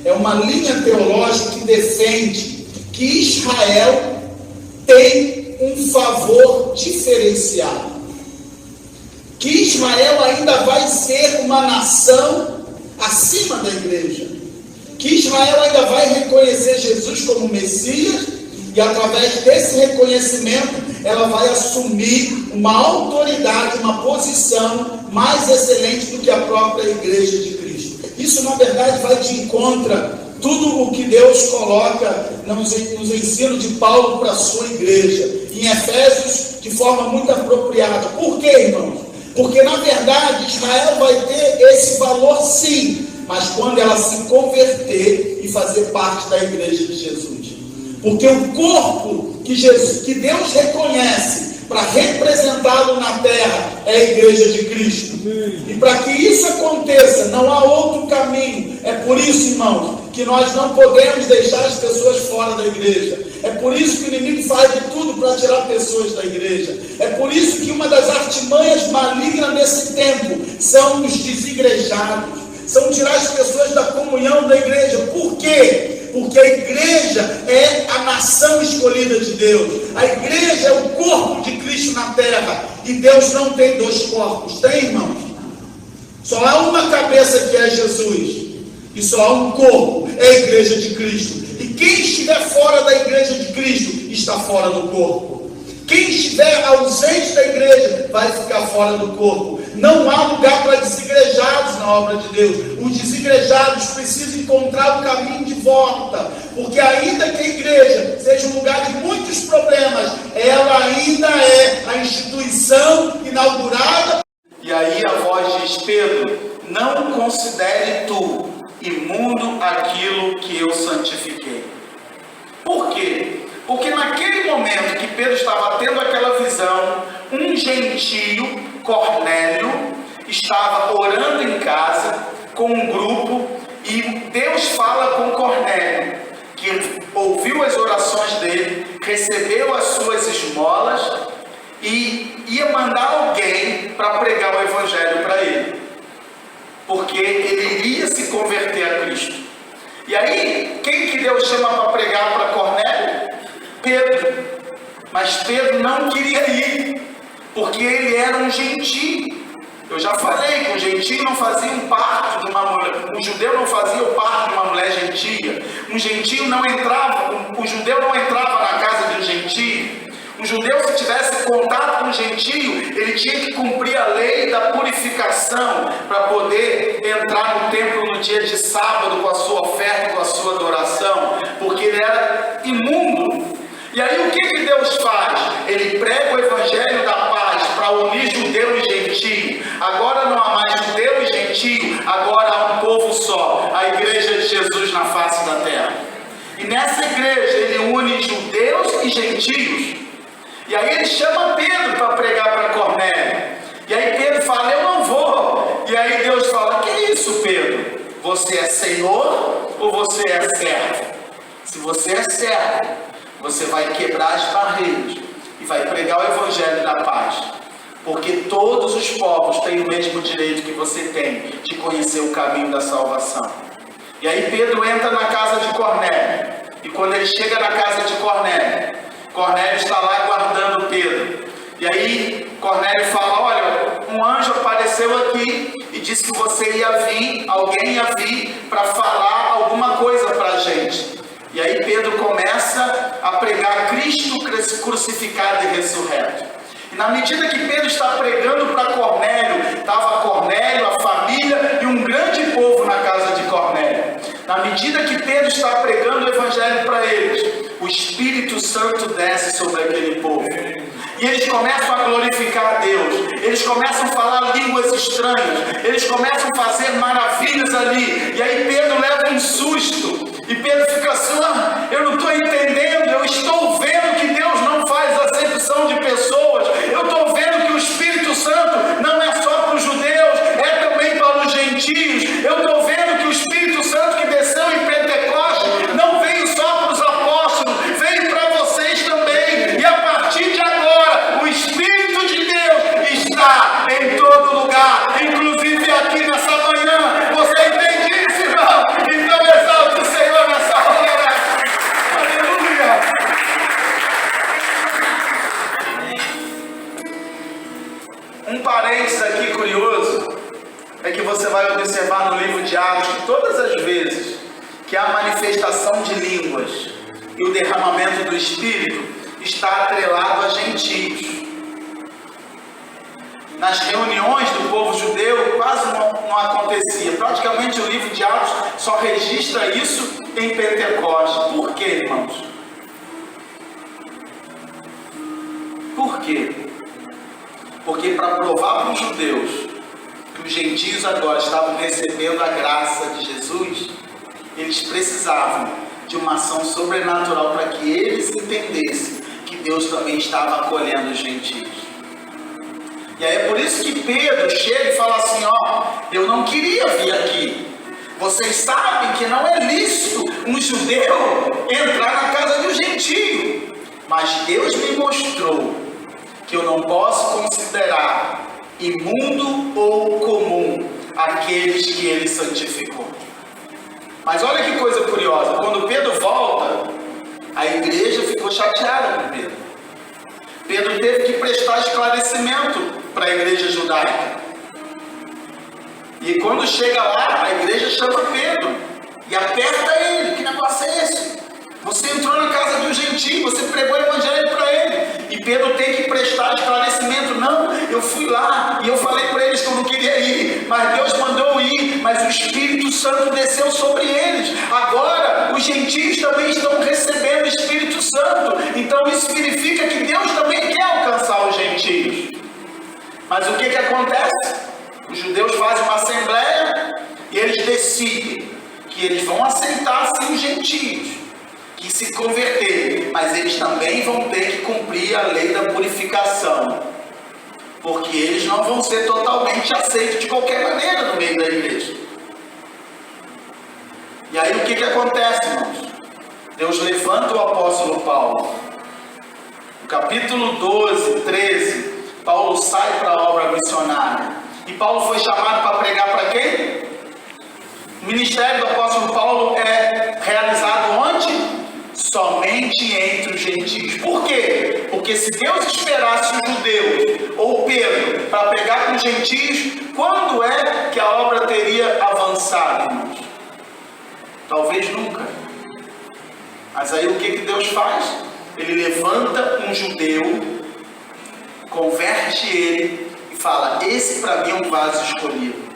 É uma linha teológica que defende que Israel tem um favor diferenciado. Que Israel ainda vai ser uma nação acima da igreja. Que Israel ainda vai reconhecer Jesus como Messias e através desse reconhecimento ela vai assumir uma autoridade, uma posição mais excelente do que a própria igreja de Cristo. Isso na verdade vai de encontro a tudo o que Deus coloca nos ensinos de Paulo para a sua igreja, em Efésios, de forma muito apropriada. Por quê, irmãos? Porque na verdade Israel vai ter esse valor sim, mas quando ela se converter e fazer parte da igreja de Jesus. Porque o corpo que Deus reconhece para representá-lo na terra é a igreja de Cristo. E para que isso aconteça, não há outro caminho. É por isso, irmãos, que nós não podemos deixar as pessoas fora da igreja. É por isso que o inimigo faz de tudo para tirar pessoas da igreja. É por isso que uma das artimanhas malignas nesse tempo são os desigrejados. São tirar as pessoas da comunhão da igreja. Por quê? Porque a igreja é a nação escolhida de Deus. A igreja é o corpo de Cristo na terra. E Deus não tem dois corpos. Tem, irmãos? Só há uma cabeça que é Jesus. E só há um corpo. É a igreja de Cristo. E quem estiver fora da igreja de Cristo está fora do corpo. Quem estiver ausente da igreja vai ficar fora do corpo. Não há lugar para desigrejados na obra de Deus. Os desigrejados precisam encontrar o caminho de volta. Porque ainda que a igreja seja um lugar de muitos problemas, ela ainda é a instituição inaugurada. E aí a voz diz: Pedro, não considere tu imundo aquilo que eu santifiquei. Por quê? Porque naquele momento que Pedro estava tendo aquela visão, um gentio, Cornélio, estava orando em casa com um grupo e Deus fala com Cornélio, que ouviu as orações dele, recebeu as suas esmolas e ia mandar alguém para pregar o evangelho para ele, porque ele iria se converter a Cristo. E aí, quem que Deus chama para pregar para Cornélio? Pedro. Mas Pedro não queria ir, porque ele era um gentio. Eu já falei que o gentio não fazia parte de uma mulher, um judeu não fazia parte de uma mulher gentia. Um judeu não entrava na casa de um gentio. Um judeu, se tivesse contato com um gentio, ele tinha que cumprir a lei da purificação para poder entrar no templo no dia de sábado com a sua oferta, com a sua adoração, porque ele era imundo. E aí o que Deus faz? Ele prega o evangelho da paz para unir judeu e gentio. Agora não há mais judeu e gentio, agora há um povo só, a igreja de Jesus na face da terra. E nessa igreja ele une judeus e gentios. E aí ele chama Pedro para pregar para Cornélio. E aí Pedro fala: eu não vou. E aí Deus fala: que é isso, Pedro? Você é senhor ou você é servo? Se você é servo, você vai quebrar as barreiras e vai pregar o evangelho da paz. Porque todos os povos têm o mesmo direito que você tem de conhecer o caminho da salvação. E aí Pedro entra na casa de Cornélio. E quando ele chega na casa de Cornélio, Cornélio está lá guardando Pedro. E aí Cornélio fala: olha, um anjo apareceu aqui e disse que você ia vir, alguém ia vir para falar alguma coisa para a gente. E aí Pedro começa a pregar Cristo crucificado e ressurreto. E na medida que Pedro está pregando para Cornélio, estava Cornélio, a família e um grande povo na casa de Cornélio. Na medida que Pedro está pregando o evangelho para eles, o Espírito Santo desce sobre aquele povo. E eles começam a glorificar a Deus. Eles começam a falar línguas estranhas. Eles começam a fazer maravilhas ali. E aí Pedro leva um susto. E Pedro fica assim: eu não estou entendendo. Eu estou vendo que Deus não faz acepção de pessoas. Eu estou vendo que o Espírito Santo não é só para os judeus, é também para os gentios. Eu estou vendo que o Espírito Santo que desceu em Pentecostes não veio só para os apóstolos, veio para vocês também. E a partir de agora, o Espírito de Deus você vai observar no livro de Atos que todas as vezes que há manifestação de línguas e o derramamento do Espírito está atrelado a gentios. Nas reuniões do povo judeu quase não acontecia. Praticamente o livro de Atos só registra isso em Pentecostes. Por quê, irmãos? Por quê? Porque para provar para os judeus que os gentios agora estavam recebendo a graça de Jesus, eles precisavam de uma ação sobrenatural para que eles entendessem que Deus também estava acolhendo os gentios. E aí é por isso que Pedro chega e fala assim, eu não queria vir aqui. Vocês sabem que não é lícito um judeu entrar na casa de um gentio. Mas Deus me mostrou que eu não posso considerar imundo ou comum aqueles que ele santificou. Mas olha que coisa curiosa, quando Pedro volta, a igreja ficou chateada com Pedro. Pedro teve que prestar esclarecimento para a igreja judaica. E quando chega lá, a igreja chama Pedro e aperta ele. Que negócio é esse? Você entrou na casa de um gentio, você pregou o evangelho para ele. E Pedro tem que prestar esclarecimento. Não, eu fui lá e eu falei para eles que eu não queria ir, mas Deus mandou ir, mas o Espírito Santo desceu sobre eles. Agora, os gentios também estão recebendo o Espírito Santo. Então isso significa que Deus também quer alcançar os gentios. Mas o que acontece? Os judeus fazem uma assembleia e eles decidem que eles vão aceitar sim os gentios, que se converterem, mas eles também vão ter que cumprir a lei da purificação, porque eles não vão ser totalmente aceitos de qualquer maneira no meio da igreja. E aí o que acontece, irmãos? Deus levanta o apóstolo Paulo. No capítulo 12, 13, Paulo sai para a obra missionária. E Paulo foi chamado para pregar para quem? O ministério do apóstolo Paulo é realizado onde? Somente entre os gentios. Por quê? Porque se Deus esperasse os judeus ou Pedro para pregar com os gentios, quando é que a obra teria avançado, irmãos? Talvez nunca. Mas aí o que Deus faz? Ele levanta um judeu, converte ele e fala: esse para mim é um vaso escolhido.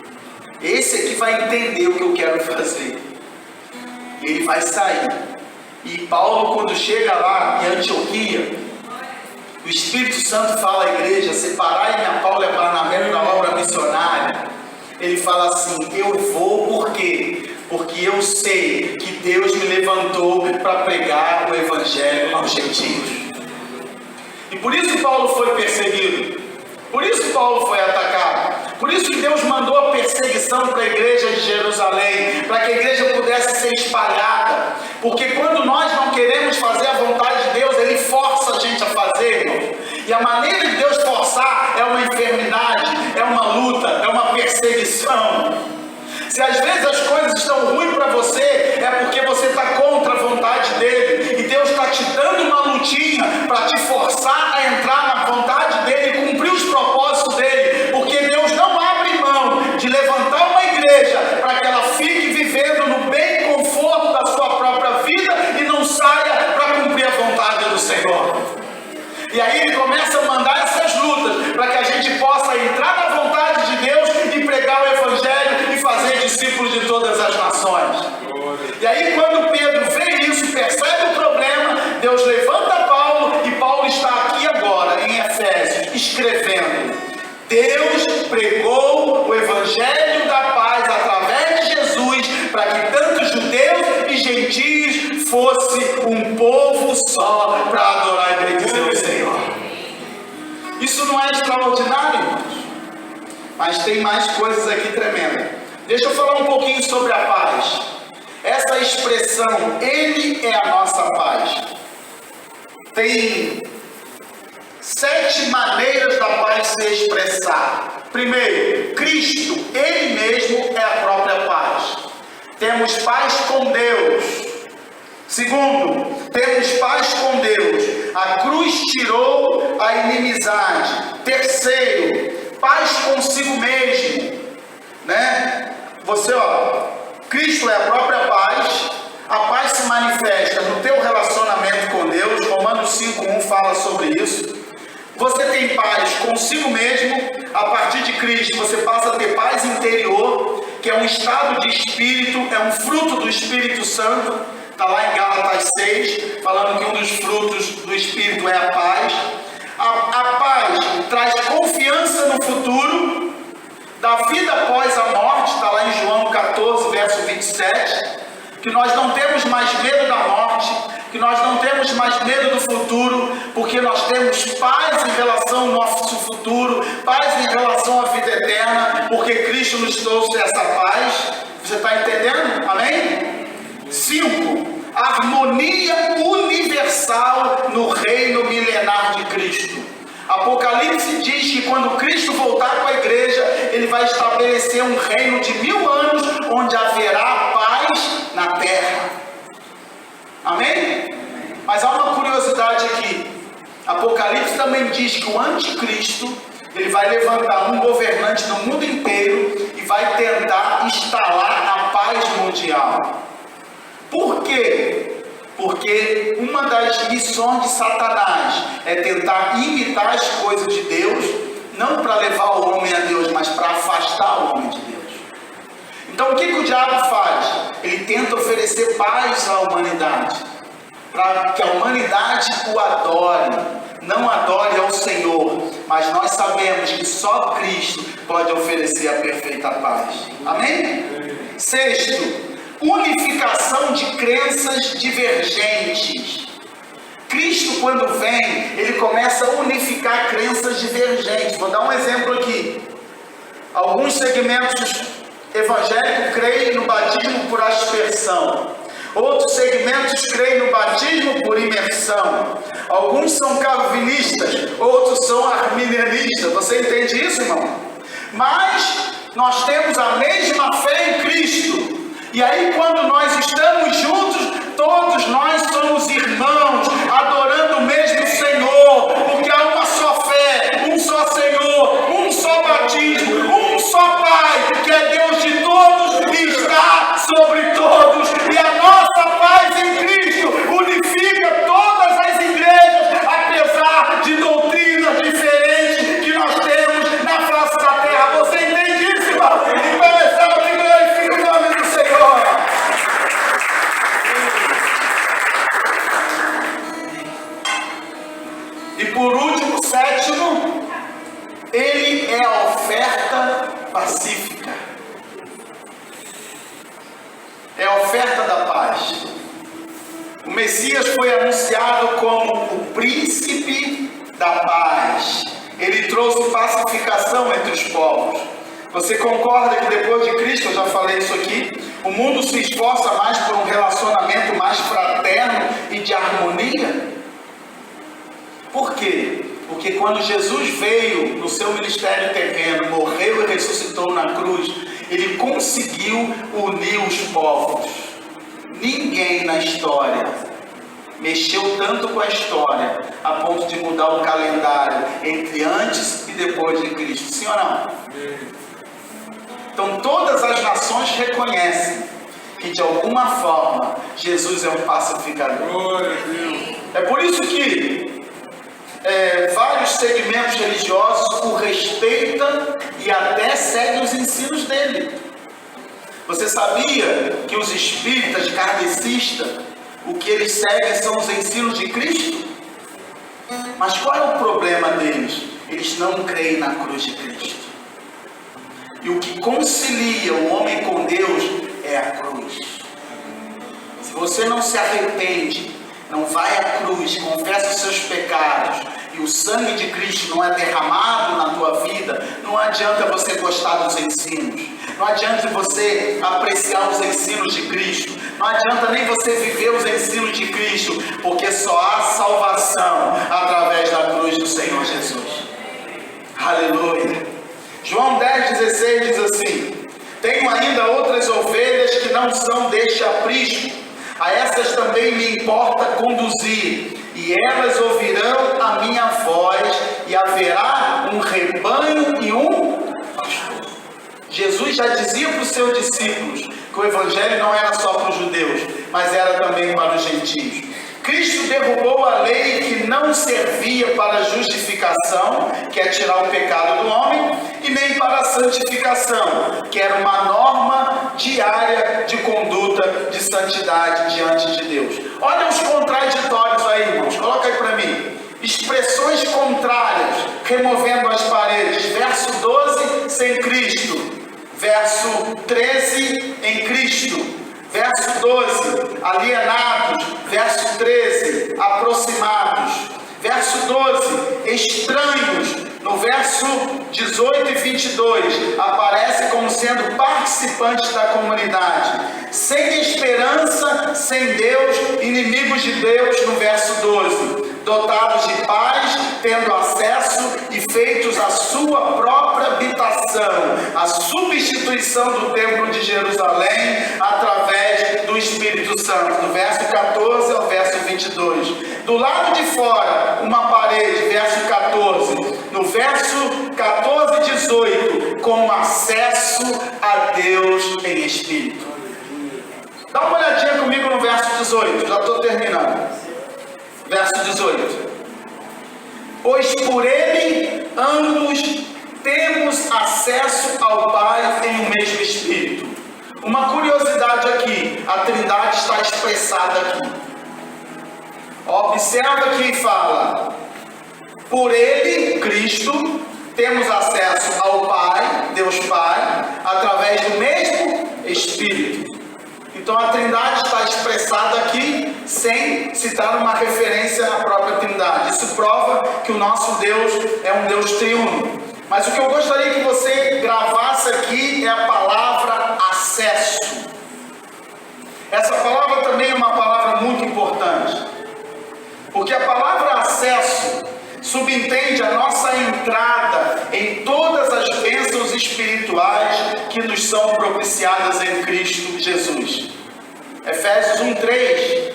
Esse aqui vai entender o que eu quero fazer. Ele vai sair. E Paulo, quando chega lá em Antioquia, o Espírito Santo fala à igreja: separai-me a Paulo e a Barnabé para a obra missionária. Ele fala assim: eu vou por quê? Porque eu sei que Deus me levantou para pregar o evangelho aos gentios. E por isso que Paulo foi perseguido. Por isso que Paulo foi atacado. Por isso que Deus mandou a perseguição para a igreja de Jerusalém, para que a igreja pudesse ser espalhada. Porque quando nós não queremos fazer a vontade de Deus, Ele força a gente a fazer, irmão. E a maneira de Deus forçar é uma enfermidade, é uma luta, é uma perseguição. Se às vezes as coisas estão ruins para você, é porque você está contra a vontade dEle. E Deus está te dando uma lutinha para te forçar a entrar na vontade dEle e cumprir os propósitos dEle. Porque Deus não abre mão de levantar uma igreja para que ela fique vivendo no bem e conforto da sua própria vida e não saia para cumprir a vontade do Senhor. E aí Ele começa a mandar essas lutas para que a gente possa entrar na vontade de Deus e pregar o Evangelho e fazer discípulos de todas as nações. E aí quando Pedro vê isso e percebe o problema, Deus levanta Paulo e Paulo está aqui agora em Efésios escrevendo: Deus pregou o Evangelho da paz através de Jesus para que tanto judeus e gentios fosse um povo só para adorar e bendizer o Senhor. Isso não é extraordinário, irmãos? Mas tem mais coisas aqui tremendas. Deixa eu falar um pouquinho sobre a paz. Essa expressão, Ele é a nossa paz, tem 7 maneiras da paz se expressar. Primeiro, Cristo, Ele mesmo é a própria paz. Temos paz com Deus. Segundo, temos paz com Deus. A cruz tirou a inimizade. Terceiro, paz consigo mesmo. né? Cristo é a própria paz. A paz se manifesta no teu relacionamento com Deus. Romanos 5:1 fala sobre isso. Você tem paz consigo mesmo. A partir de Cristo você passa a ter paz interior, que é um estado de espírito, é um fruto do Espírito Santo. Está lá em Gálatas 6, falando que um dos frutos do Espírito é a paz. A paz traz confiança no futuro, da vida após a morte. Está lá em João 14, verso 27, que nós não temos mais medo da morte, que nós não temos mais medo do futuro, porque nós temos paz em relação ao nosso futuro, paz em relação à vida eterna, porque Cristo nos trouxe essa paz. Você está entendendo? Amém? 5. Harmonia universal no reino milenar de Cristo. Apocalipse diz que quando Cristo voltar com a igreja, ele vai estabelecer um reino de 1000 anos, onde haverá paz na terra. Amém? Mas há uma curiosidade aqui. Apocalipse também diz que o anticristo, ele vai levantar um governante no mundo inteiro e vai tentar instalar a paz mundial. Por quê? Porque uma das missões de Satanás é tentar imitar as coisas de Deus, não para levar o homem a Deus, mas para afastar o homem de Deus. Então o que o diabo faz? Ele tenta oferecer paz à humanidade, para que a humanidade o adore, não adore ao Senhor, mas nós sabemos que só Cristo pode oferecer a perfeita paz. Amém? 6. Unificação de crenças divergentes. Cristo, quando vem, ele começa a unificar crenças divergentes. Vou dar um exemplo aqui. Alguns segmentos evangélicos creem no batismo por aspersão. Outros segmentos creem no batismo por imersão. Alguns são calvinistas, outros são arminianistas. Você entende isso, irmão? Mas nós temos a mesma fé em Cristo. E aí, quando nós estamos juntos, todos nós somos irmãos, adorando o mesmo Senhor, porque há uma só fé, um só Senhor, um só batismo, um só Pai, que é Deus de todos e está sobre todos. E a nossa paz em Cristo unifica todas as igrejas, apesar de doutrinas diferentes que nós temos na face da terra. Você entende isso, irmão? Então, exalta e glorifica o nome do Senhor. E por último, 7º, ele é a oferta pacífica. É a oferta da paz. O Messias foi anunciado como o príncipe da paz. Ele trouxe pacificação entre os povos. Você concorda que depois de Cristo, eu já falei isso aqui, o mundo se esforça mais por um relacionamento mais fraterno e de harmonia? Por quê? Porque quando Jesus veio no seu ministério terreno, morreu e ressuscitou na cruz, ele conseguiu unir os povos. Ninguém na história mexeu tanto com a história a ponto de mudar o calendário entre antes e depois de Cristo. Sim ou não? Então todas as nações reconhecem que de alguma forma Jesus é um pacificador. Glória a Deus. É por isso que vários segmentos religiosos o respeitam e até seguem os ensinos dele. Você sabia que os espíritas kardecistas, o que eles seguem são os ensinos de Cristo? Mas qual é o problema deles? Eles não creem na cruz de Cristo. E o que concilia o homem com Deus é a cruz. Se você não se arrepende, não vai à cruz, confessa os seus pecados, e o sangue de Cristo não é derramado na tua vida, não adianta você gostar dos ensinos, não adianta você apreciar os ensinos de Cristo, não adianta nem você viver os ensinos de Cristo, porque só há salvação através da cruz do Senhor Jesus. Aleluia. João 10,16 diz assim: tenho ainda outras ovelhas que não são deste aprisco, a essas também me importa conduzir, e elas ouvirão a minha voz, e haverá um rebanho e um pastor. Jesus já dizia para os seus discípulos que o Evangelho não era só para os judeus, mas era também para os gentios. Cristo derrubou a lei que não servia para a justificação, que é tirar o pecado do homem, e nem para a santificação, que era uma norma diária de conduta de santidade diante de Deus. Olha os contraditórios aí, irmãos. Coloca aí para mim. Expressões contrárias, removendo as paredes. Verso 12, sem Cristo. Verso 13, em Cristo. Verso 12, alienados. Verso 13, aproximados. Verso 12, estranhos. No verso 18 e 22, aparece como sendo participantes da comunidade. Sem esperança, sem Deus, inimigos de Deus, no verso 12. Dotados de paz, tendo acesso e feitos a sua própria habitação. A substituição do templo de Jerusalém através do Espírito Santo. Do verso 14 ao verso 22. Do lado de fora, uma parede, verso 14. No verso 14 e 18, com acesso a Deus em Espírito. Dá uma olhadinha comigo no verso 18, já estou terminando. Verso 18. Pois por ele ambos temos acesso ao Pai em um mesmo Espírito. Uma curiosidade aqui, a Trindade está expressada aqui. Observa que fala, por ele, Cristo, temos acesso ao Pai, Deus Pai, através do mesmo Espírito. Então a Trindade está expressada aqui sem citar uma referência à própria Trindade. Isso prova que o nosso Deus é um Deus triuno. Mas o que eu gostaria que você gravasse aqui é a palavra acesso. Essa palavra também é uma palavra muito importante. Porque a palavra acesso subentende a nossa entrada em todas as bênçãos espirituais que nos são propiciadas em Cristo Jesus. Efésios 1:3,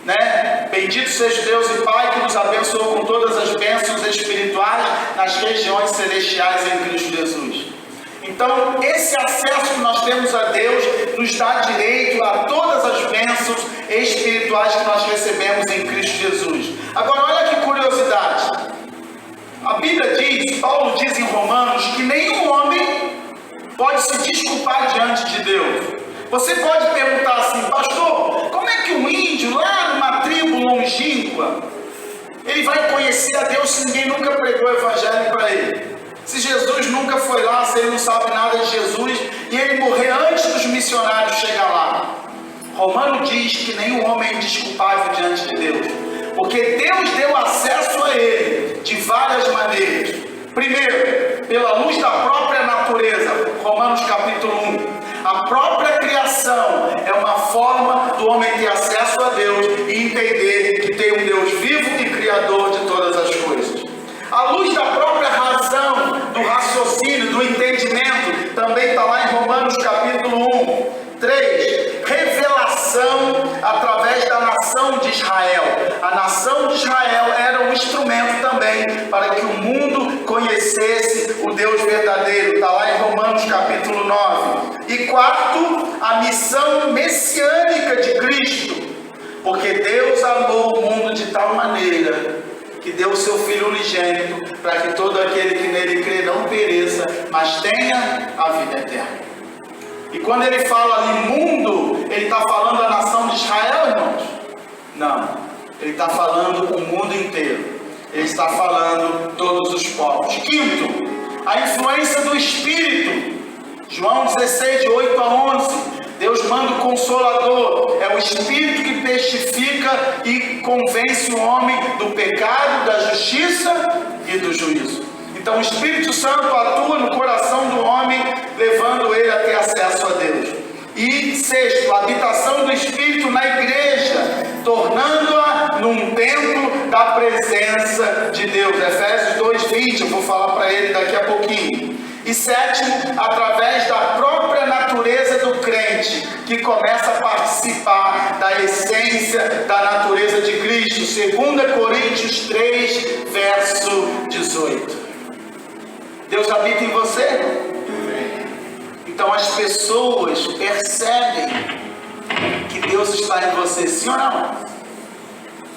né? Bendito seja Deus e Pai que nos abençoou com todas as bênçãos espirituais nas regiões celestiais em Cristo Jesus. Então, esse acesso que nós temos a Deus nos dá direito a todas as bênçãos espirituais que nós recebemos em Cristo Jesus. Agora, olha que curiosidade. A Bíblia diz, Paulo diz em Romanos, que nenhum homem pode se desculpar diante de Deus. Você pode perguntar assim, pastor, como é que um índio lá numa tribo longínqua, ele vai conhecer a Deus se ninguém nunca pregou o Evangelho para ele? Se Jesus nunca foi lá, se ele não sabe nada de Jesus, e ele morrer antes dos missionários chegar lá. Romano diz que nenhum homem é indesculpável diante de Deus, porque Deus deu acesso a ele de várias maneiras. Primeiro, pela luz da própria natureza, Romanos capítulo 1. A própria criação é uma forma do homem ter acesso a Deus e entender que tem um Deus vivo e criador de todas as coisas. A luz da própria razão, do raciocínio, do entendimento, também está lá em Romanos capítulo 1. 3. Revelação através da nação de Israel. A nação de Israel era um instrumento também para que o mundo conhecesse o Deus verdadeiro. Está lá em Romanos capítulo 9. E 4. A missão messiânica de Cristo. Porque Deus amou o mundo de tal maneira que deu o seu Filho unigênito para que todo aquele que nele crê não pereça, mas tenha a vida eterna. E quando ele fala ali mundo, ele está falando da nação de Israel, irmãos? Não, ele está falando o mundo inteiro. Ele está falando todos os povos. Quinto, a influência do Espírito. João 16, de 8 a 11. Deus manda o Consolador. É o Espírito que testifica e convence o homem do pecado, da justiça e do juízo. Então o Espírito Santo atua no coração do homem, levando ele a ter acesso a Deus. E sexto, a habitação do Espírito na igreja, tornando-a num templo da presença de Deus. Efésios 2:20, eu vou falar para ele daqui a pouquinho. E sétimo, através da própria natureza do crente, que começa a participar da essência da natureza de Cristo. 2 Coríntios 3, verso 18. Deus habita em você? E Então as pessoas percebem que Deus está em você, sim ou não?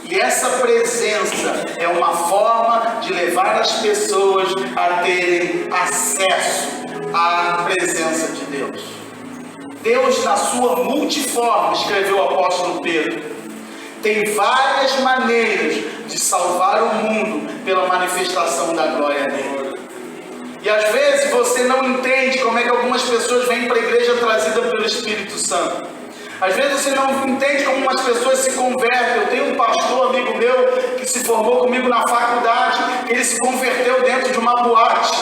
E essa presença é uma forma de levar as pessoas a terem acesso à presença de Deus. Deus, na sua multiforme, escreveu o apóstolo Pedro, tem várias maneiras de salvar o mundo pela manifestação da glória dele. E às vezes você não entende como é que algumas pessoas vêm para a igreja trazida pelo Espírito Santo. Às vezes você não entende como umas pessoas se convertem. Eu tenho um pastor amigo meu que se formou comigo na faculdade, ele se converteu dentro de uma boate,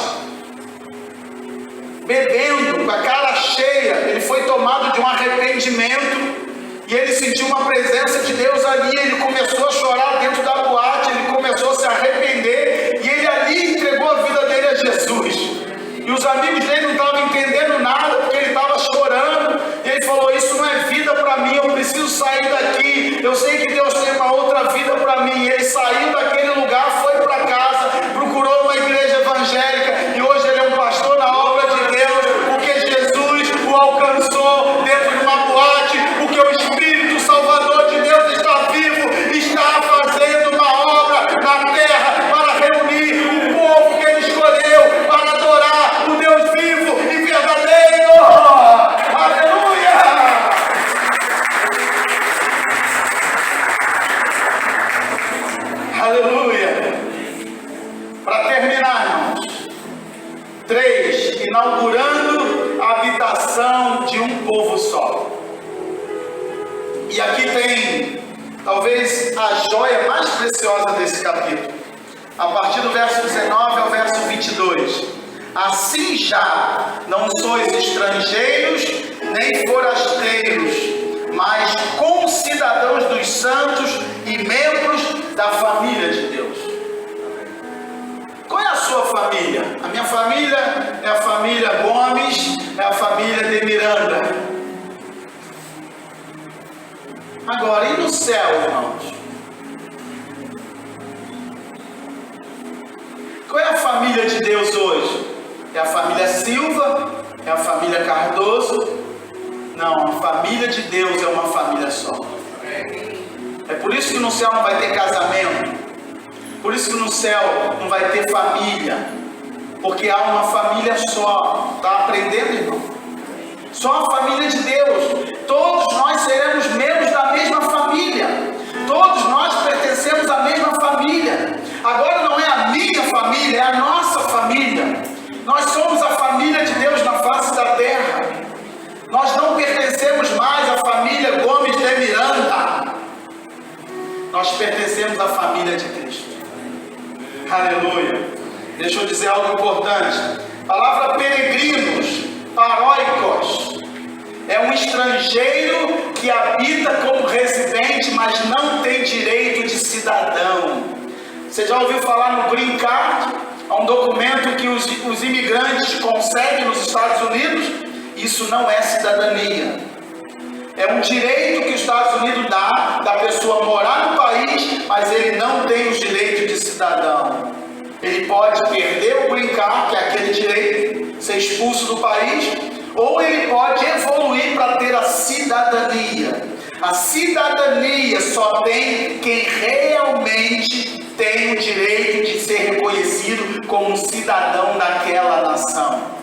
bebendo, com a cara cheia. Ele foi tomado de um arrependimento e ele sentiu uma presença de Deus ali. Ele começou a chorar dentro da boate, ele começou a se arrepender e ele ali entregou a vida dele a Jesus. E os amigos dele não estavam entendendo nada porque ele estava chorando. E ele falou: isso não é vida para mim, eu preciso sair daqui. Eu sei que Deus tem uma outra vida para mim. E ele saiu daquele lugar, foi para casa, procurou uma igreja evangélica e hoje ele é um pastor na obra de Deus, porque Jesus o alcançou dentro de uma boate, porque o Espírito Salvador de Deus está vivo, está fazendo uma obra na terra para reunir o povo que ele escolheu para adorar o Deus vivo e verdadeiro. Aleluia! Aleluia! Para terminar, irmãos, 3. Inaugurando a habitação de um povo só. E aqui tem talvez a joia mais preciosa desse capítulo, a partir do verso 19 ao verso 22. Assim já não sois estrangeiros nem forasteiros, mas concidadãos dos santos e membros da família de Deus. Qual é a sua família? A minha família é a família Gomes, é a família de Miranda. Agora, e no céu, irmãos? Qual é a família de Deus hoje? É a família Silva? É a família Cardoso? Não, a família de Deus é uma família só. É por isso que no céu não vai ter casamento. Por isso que no céu não vai ter família. Porque há uma família só. Está aprendendo, irmão? Só a família de Deus. Todos nós seremos membros da mesma família. Todos nós pertencemos à mesma família. Agora não é a minha família, é a nossa família. Nós somos a família de Deus na face da terra. Nós não pertencemos mais à família Gomes de Miranda. Nós pertencemos à família de Cristo. Aleluia. Deixa eu dizer algo importante. A palavra peregrinos, paróicos, é um estrangeiro que habita como residente, mas não tem direito de cidadão. Você já ouviu falar no Green Card? É um documento que os imigrantes conseguem nos Estados Unidos. Isso não é cidadania. É um direito que os Estados Unidos dá da pessoa morar no país, mas ele não tem os direitos de cidadão. Ele pode perder o Green Card, que é aquele direito, ser expulso do país, ou ele pode evoluir para ter a cidadania. A cidadania só tem quem realmente tem o direito de ser reconhecido como um cidadão daquela nação.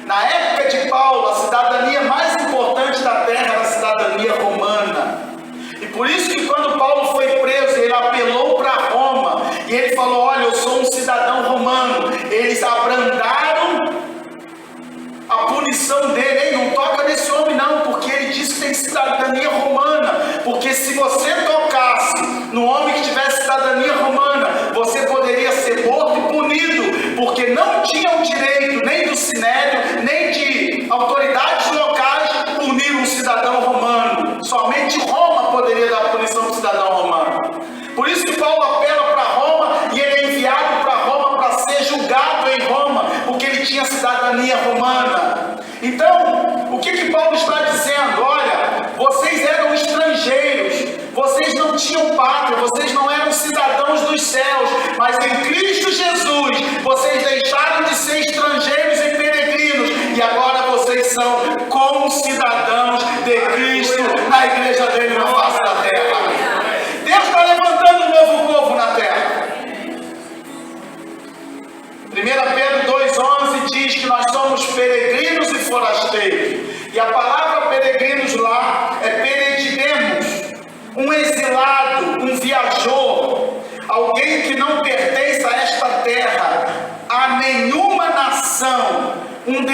Na época de Paulo, a cidadania mais importante da terra era a cidadania romana. E por isso que quando Paulo foi preso, ele apelou para Roma. E ele falou: olha, eu sou um cidadão romano. Eles abrandaram a punição dele. Ei, não toca nesse homem não, porque ele disse que tem cidadania romana. Porque se você tocasse no homem que tivesse cidadania romana, você poderia ser morto e punido, porque não tinha o direito nem do Sinédrio, nem de autoridades locais punir um cidadão romano. Somente Roma poderia dar punição para o cidadão romano. Por isso que Paulo apela para Roma e ele é enviado para Roma para ser julgado em Roma, porque ele tinha cidadania romana. Então, o que Paulo está dizendo? Olha, vocês eram estrangeiros, vocês não tinham pátria, vocês não eram cidadãos dos céus, mas em Cristo Jesus, vocês deixaram de ser estrangeiros e peregrinos, e agora vocês são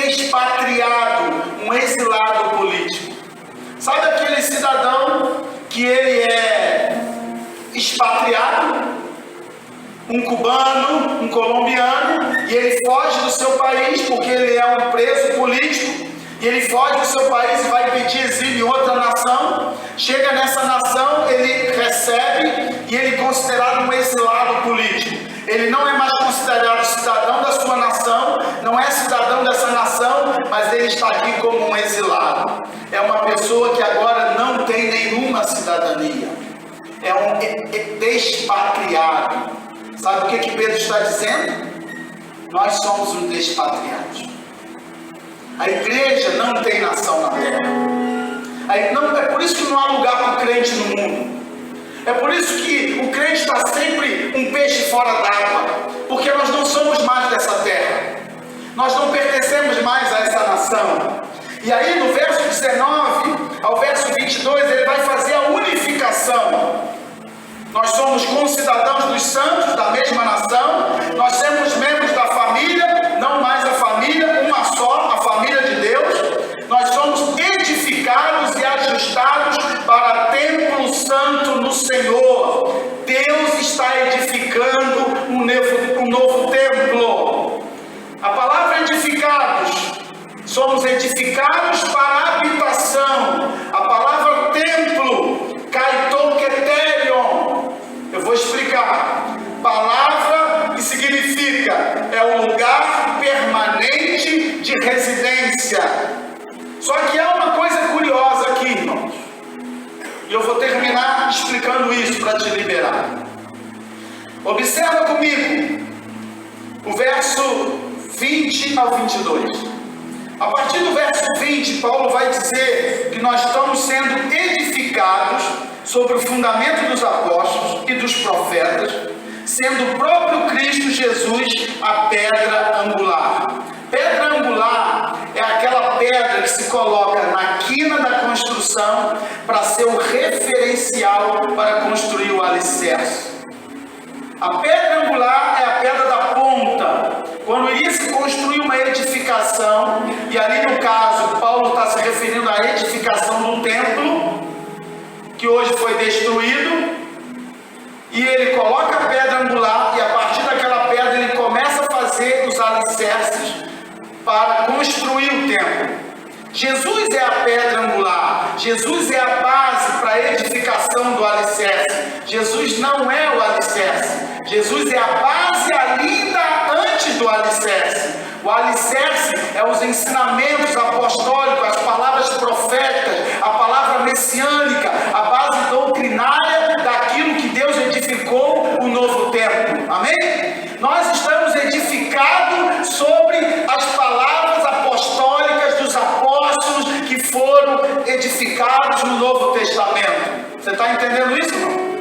expatriado, um exilado político. Sabe aquele cidadão que ele é expatriado? Um cubano, um colombiano, e ele foge do seu país porque ele é um preso político, e ele foge do seu país e vai pedir exílio em outra nação. Chega nessa nação, ele recebe e ele é considerado um exilado político. Ele não é mais considerado cidadão da sua nação, não é cidadão dessa nação, mas ele está aqui como um exilado. É uma pessoa que agora não tem nenhuma cidadania. É um despatriado. Sabe o que Pedro está dizendo? Nós somos os despatriados. A igreja não tem nação na terra. É por isso que não há lugar para o crente no mundo. É por isso que o crente está sempre um peixe fora d'água. Porque nós não somos mais dessa terra. Nós não pertencemos mais a essa nação. E aí no verso 19 ao verso 22 ele vai fazer a unificação. Nós somos concidadãos dos santos da mesma nação, nós somos membros da família, não mais a família, uma só, a família de Deus. Nós somos edificados e ajustados para templo santo no Senhor. Deus está edificando um novo templo. A palavra edificados, somos edificados para a habitação. A palavra templo, kaitoketerion, eu vou explicar. Palavra que significa é um lugar permanente de residência. Só que há uma coisa curiosa aqui, irmãos. E eu vou terminar explicando isso para te liberar. Observa comigo o verso 20 ao 22. A partir do verso 20, Paulo vai dizer que nós estamos sendo edificados sobre o fundamento dos apóstolos e dos profetas, sendo o próprio Cristo Jesus a pedra angular. Pedra angular é aquela pedra que se coloca na quina da construção para ser o referencial para construir o alicerce. A pedra angular é a pedra da ponta. Quando iria se construir uma edificação, e ali no caso, Paulo está se referindo à edificação do templo, que hoje foi destruído, e ele coloca a pedra angular, e a partir daquela pedra ele começa a fazer os alicerces para construir o templo. Jesus é a pedra angular, Jesus é a base para a edificação do alicerce. Jesus não é o alicerce, Jesus é a base ainda antes do alicerce. O alicerce é os ensinamentos apostólicos, as palavras proféticas, a palavra messiânica, a base doutrinária daquilo que Deus edificou o novo templo. Amém? Nós estamos edificados sobre as palavras apostólicas dos apóstolos que foram edificados no Novo Testamento. Você está entendendo isso, irmão?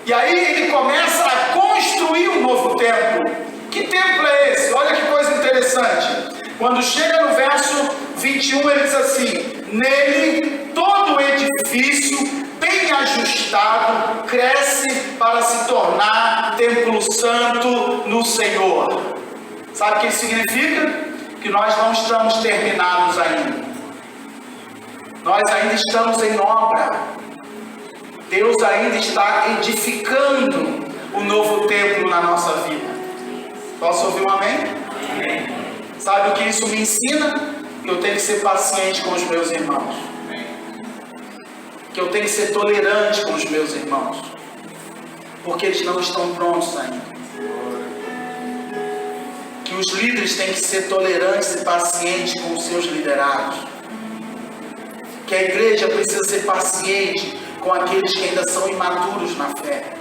E aí ele começa a construir um novo templo. Que templo é esse? Olha que coisa interessante. Quando chega no verso 21, ele diz assim: nele todo edifício bem ajustado cresce para se tornar templo santo no Senhor. Sabe o que isso significa? Que nós não estamos terminados ainda. Nós ainda estamos em obra. Deus ainda está edificando o novo templo na nossa vida. Posso ouvir um amém? Amém. Sabe o que isso me ensina? Que eu tenho que ser paciente com os meus irmãos. Que eu tenho que ser tolerante com os meus irmãos. Porque eles não estão prontos ainda. Que os líderes têm que ser tolerantes e pacientes com os seus liderados. Que a igreja precisa ser paciente com aqueles que ainda são imaturos na fé.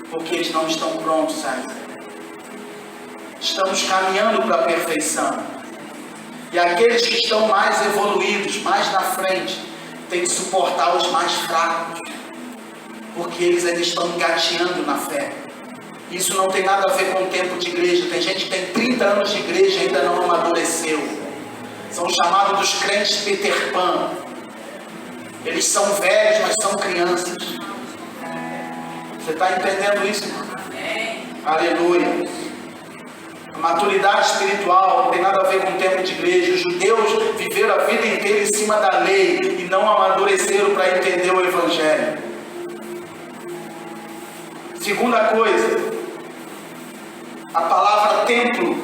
Porque eles não estão prontos ainda. Estamos caminhando para a perfeição. E aqueles que estão mais evoluídos, mais na frente, têm que suportar os mais fracos. Porque eles ainda estão engateando na fé. Isso não tem nada a ver com o tempo de igreja. Tem gente que tem 30 anos de igreja e ainda não amadureceu. São chamados dos crentes Peter Pan. Eles são velhos, mas são crianças. Você está entendendo isso, irmão? Aleluia. Maturidade espiritual não tem nada a ver com o tempo de igreja. Os judeus viveram a vida inteira em cima da lei e não amadureceram para entender o Evangelho. Segunda coisa, a palavra templo,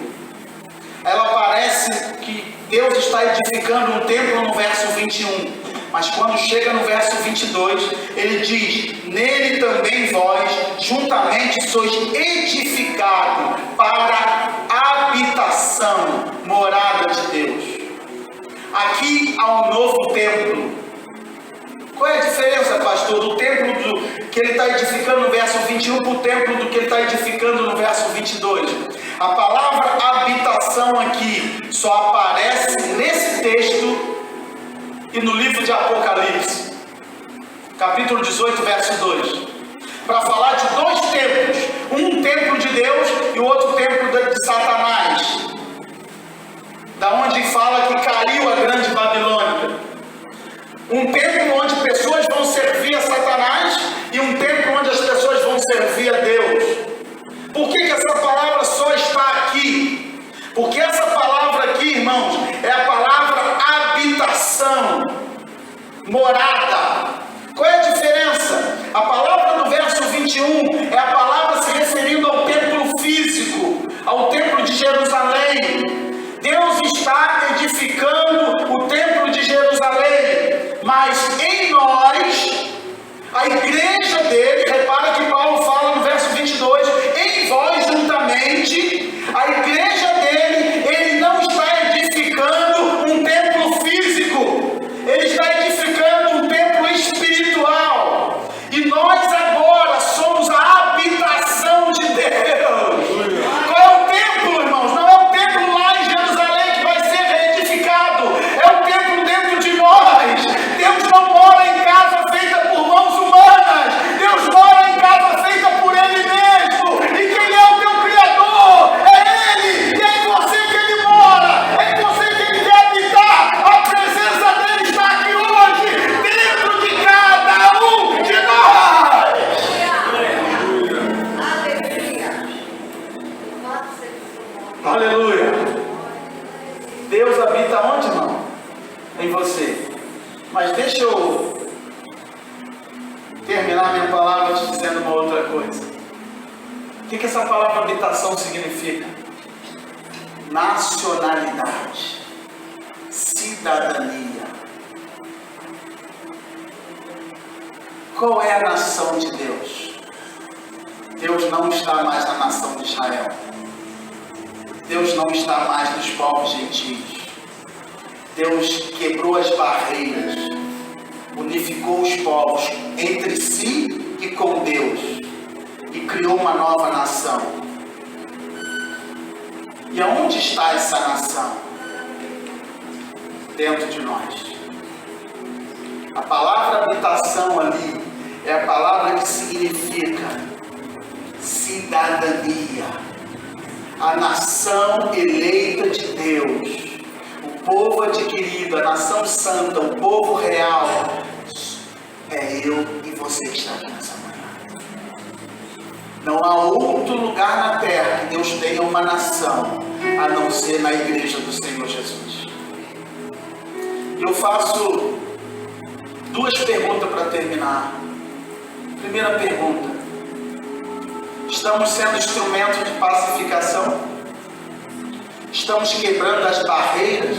ela parece que Deus está edificando um templo no verso 21, mas quando chega no verso 22, ele diz: nele também vós juntamente sois edificados para habitação, morada de Deus. Aqui há um novo templo. Qual é a diferença, pastor, do templo que ele está edificando no verso 21 para o templo do que ele está edificando no verso 22? A palavra habitação aqui só aparece nesse texto e no livro de Apocalipse, capítulo 18, verso 2, para falar de dois templos, um templo de Deus e o outro templo de Satanás, da onde fala que caiu a grande Babilônia. Um templo onde pessoas vão servir a Satanás e um templo onde as pessoas vão servir a Deus. Por que essa palavra só está aqui? Porque essa palavra aqui, irmãos, é a palavra habitação, morada. Qual é a diferença? A palavra do verso 21 é a palavra se referindo ao templo físico, ao templo de Jerusalém. Deus está edificando o templo de Jerusalém, mas em nós, a igreja dele, repara que Paulo fala no verso 22, em vós juntamente, a igreja dele, ele não está edificando um templo físico, ele está edificando um templo espiritual, e nós agora somos a habitação de Deus. Qual é o templo, irmãos? Não é o templo lá em Jerusalém que vai ser reedificado, é o templo dentro de nós. Deus não mora em casa feita por mãos humanas, Deus mora em casa feita por Ele mesmo. E quem é o teu Criador? É Ele, e é em você que Ele mora, é em você que Ele quer habitar. A presença dEle está aqui hoje, dentro de cada um de nós. Aleluia. Deus habita onde, irmão? Em você. Mas deixa eu terminar minha palavra te dizendo uma outra coisa. O que essa palavra habitação significa? Nacionalidade, cidadania. Qual é a nação de Deus? Deus não está mais na nação de Israel. Deus não está mais nos povos gentios. Deus quebrou as barreiras, unificou os povos entre si e com Deus e criou uma nova nação. E aonde está essa nação? Dentro de nós. A palavra habitação ali é a palavra que significa cidadania. A nação eleita de Deus, o povo adquirido, a nação santa, o povo real, é eu e você que está aqui nessa manhã. Não há outro lugar na terra que Deus tenha uma nação, a não ser na igreja do Senhor Jesus. Eu faço duas perguntas para terminar. Primeira pergunta: estamos sendo instrumento de pacificação? Estamos quebrando as barreiras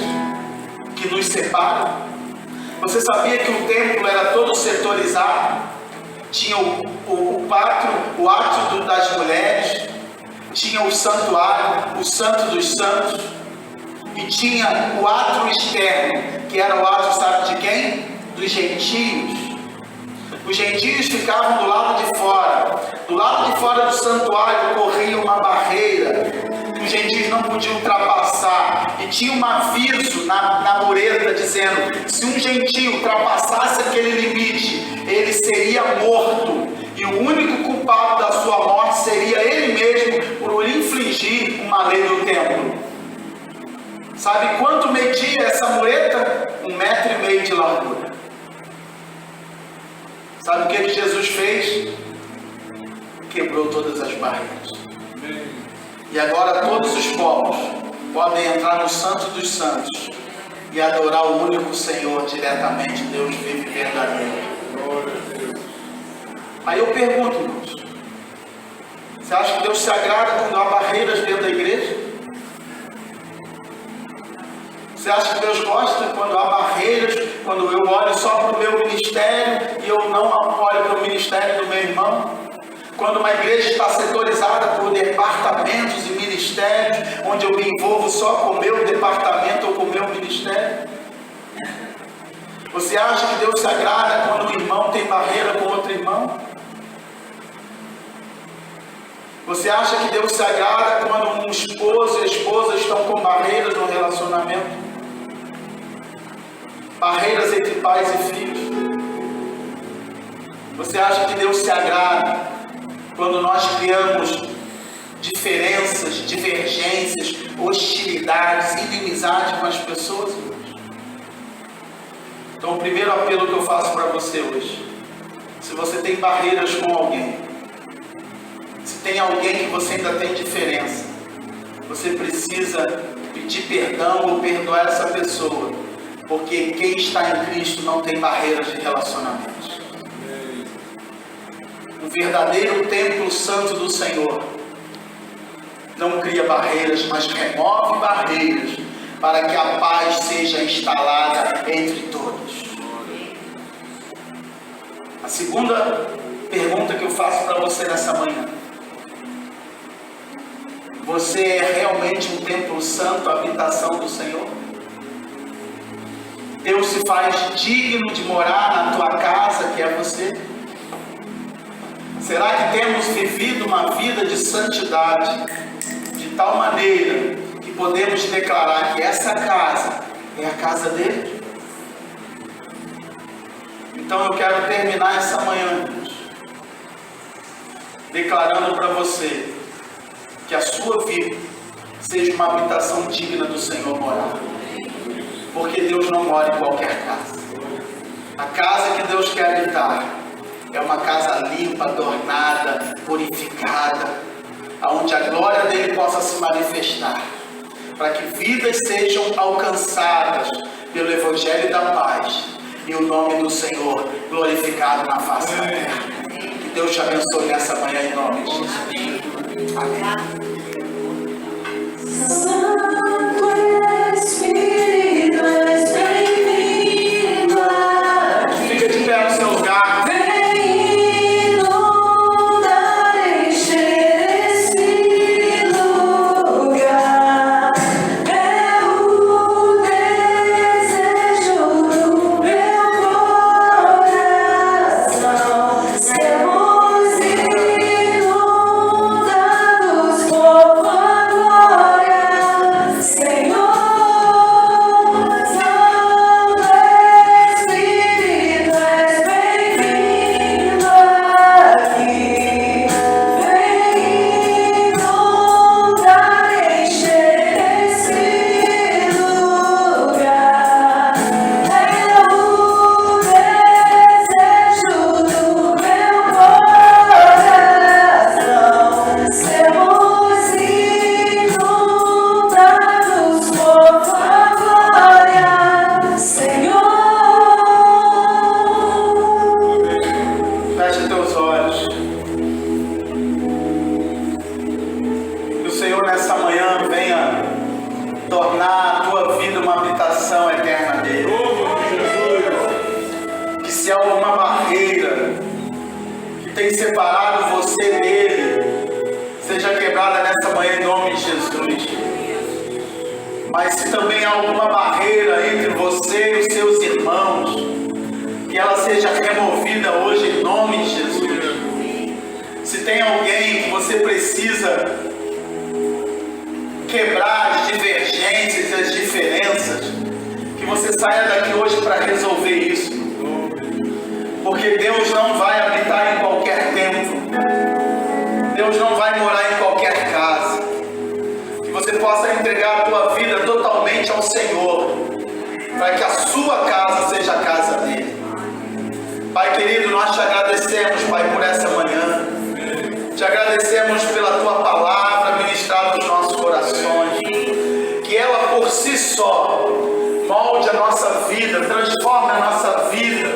que nos separam? Você sabia que o templo era todo setorizado? Tinha o pátio, o átrio das mulheres, tinha o santuário, o santo dos santos, e tinha o átrio externo, que era o átrio, sabe de quem? Dos gentios. Os gentios ficavam do lado de fora. Do lado de fora do santuário corria uma barreira que os gentios não podiam ultrapassar. E tinha um aviso na mureta dizendo: se um gentio ultrapassasse aquele limite, ele seria morto. E o único culpado da sua morte seria ele mesmo, por infligir uma lei do templo. Sabe quanto media essa mureta? 1,5 metro de largura. Sabe o que Jesus fez? Quebrou todas as barreiras. E agora todos os povos podem entrar no Santo dos Santos e adorar o único Senhor diretamente, Deus vivo e verdadeiro. Aí eu pergunto, irmãos, você acha que Deus se agrada quando há barreiras dentro da igreja? Você acha que Deus gosta quando há barreiras, quando eu olho só para o meu ministério e eu não olho para o ministério do meu irmão? Quando uma igreja está setorizada por departamentos e ministérios, onde eu me envolvo só com o meu departamento ou com o meu ministério? Você acha que Deus se agrada quando um irmão tem barreira com outro irmão? Você acha que Deus se agrada quando um esposo e a esposa estão com barreiras no relacionamento? Barreiras entre pais e filhos? Você acha que Deus se agrada quando nós criamos diferenças, divergências, hostilidades, inimizade com as pessoas? Então o primeiro apelo que eu faço para você hoje: se você tem barreiras com alguém, se tem alguém que você ainda tem diferença, você precisa pedir perdão ou perdoar essa pessoa, porque quem está em Cristo não tem barreiras de relacionamentos. O verdadeiro templo santo do Senhor não cria barreiras, mas remove barreiras para que a paz seja instalada entre todos. A segunda pergunta que eu faço para você nessa manhã: você é realmente um templo santo, a habitação do Senhor? Deus se faz digno de morar na tua casa, que é você? Será que temos vivido uma vida de santidade de tal maneira que podemos declarar que essa casa é a casa dele? Então eu quero terminar essa manhã declarando para você que a sua vida seja uma habitação digna do Senhor morar. Porque Deus não mora em qualquer casa. A casa que Deus quer habitar é uma casa limpa, adornada, purificada, onde a glória dele possa se manifestar, para que vidas sejam alcançadas pelo Evangelho da paz e o nome do Senhor glorificado na face da terra. Que Deus te abençoe nessa manhã em nome de Jesus. Amém. Santo Espírito, és bem-vindo aqui. Fica de pé no seu lugar. Vem inundar, encher esse lugar. É o desejo do meu coração. Sermos inundados por tua glória, Senhor. Separado você dele, seja quebrada nessa manhã em nome de Jesus. Mas se também há alguma barreira entre você e os seus irmãos, que ela seja removida hoje em nome de Jesus. Se tem alguém que você precisa quebrar as divergências e as diferenças, que você saia daqui hoje para resolver isso. Porque Deus não vai habitar em qualquer templo. Deus não vai morar em qualquer casa. Que você possa entregar a tua vida totalmente ao Senhor, para que a sua casa seja a casa dele. Pai querido, nós te agradecemos, Pai, por essa manhã. Te agradecemos pela tua palavra ministrada aos transforme a nossa vida,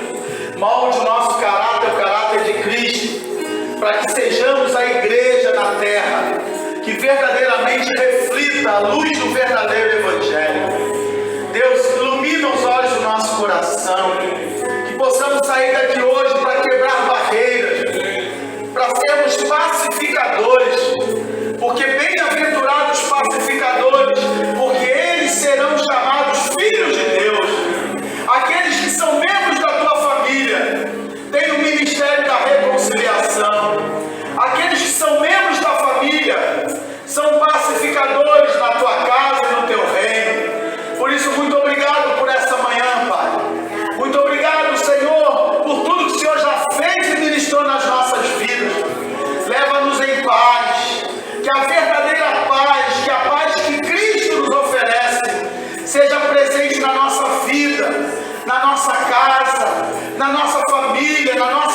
molde o nosso caráter, o caráter de Cristo, para que sejamos a igreja na terra, que verdadeiramente reflita a luz do verdadeiro Evangelho. Deus, ilumina os olhos do nosso coração, que possamos sair daqui hoje para quebrar barreiras, para sermos pacificadores, porque bem-aventurados pacificadores, porque eles serão chamados filhos de Deus. Aqueles que são membros da tua família, têm o ministério da reconciliação. Aqueles que são membros da família, são pacificadores na tua casa e no teu reino. Por isso, muito obrigado por essa manhã, Pai. Muito obrigado, Senhor, por tudo que o Senhor já fez e ministrou nas nossas vidas. Leva-nos em paz, que a verdadeira paz, que a paz que Cristo nos oferece, seja presente na nossa vida, na nossa casa, na nossa família, na nossa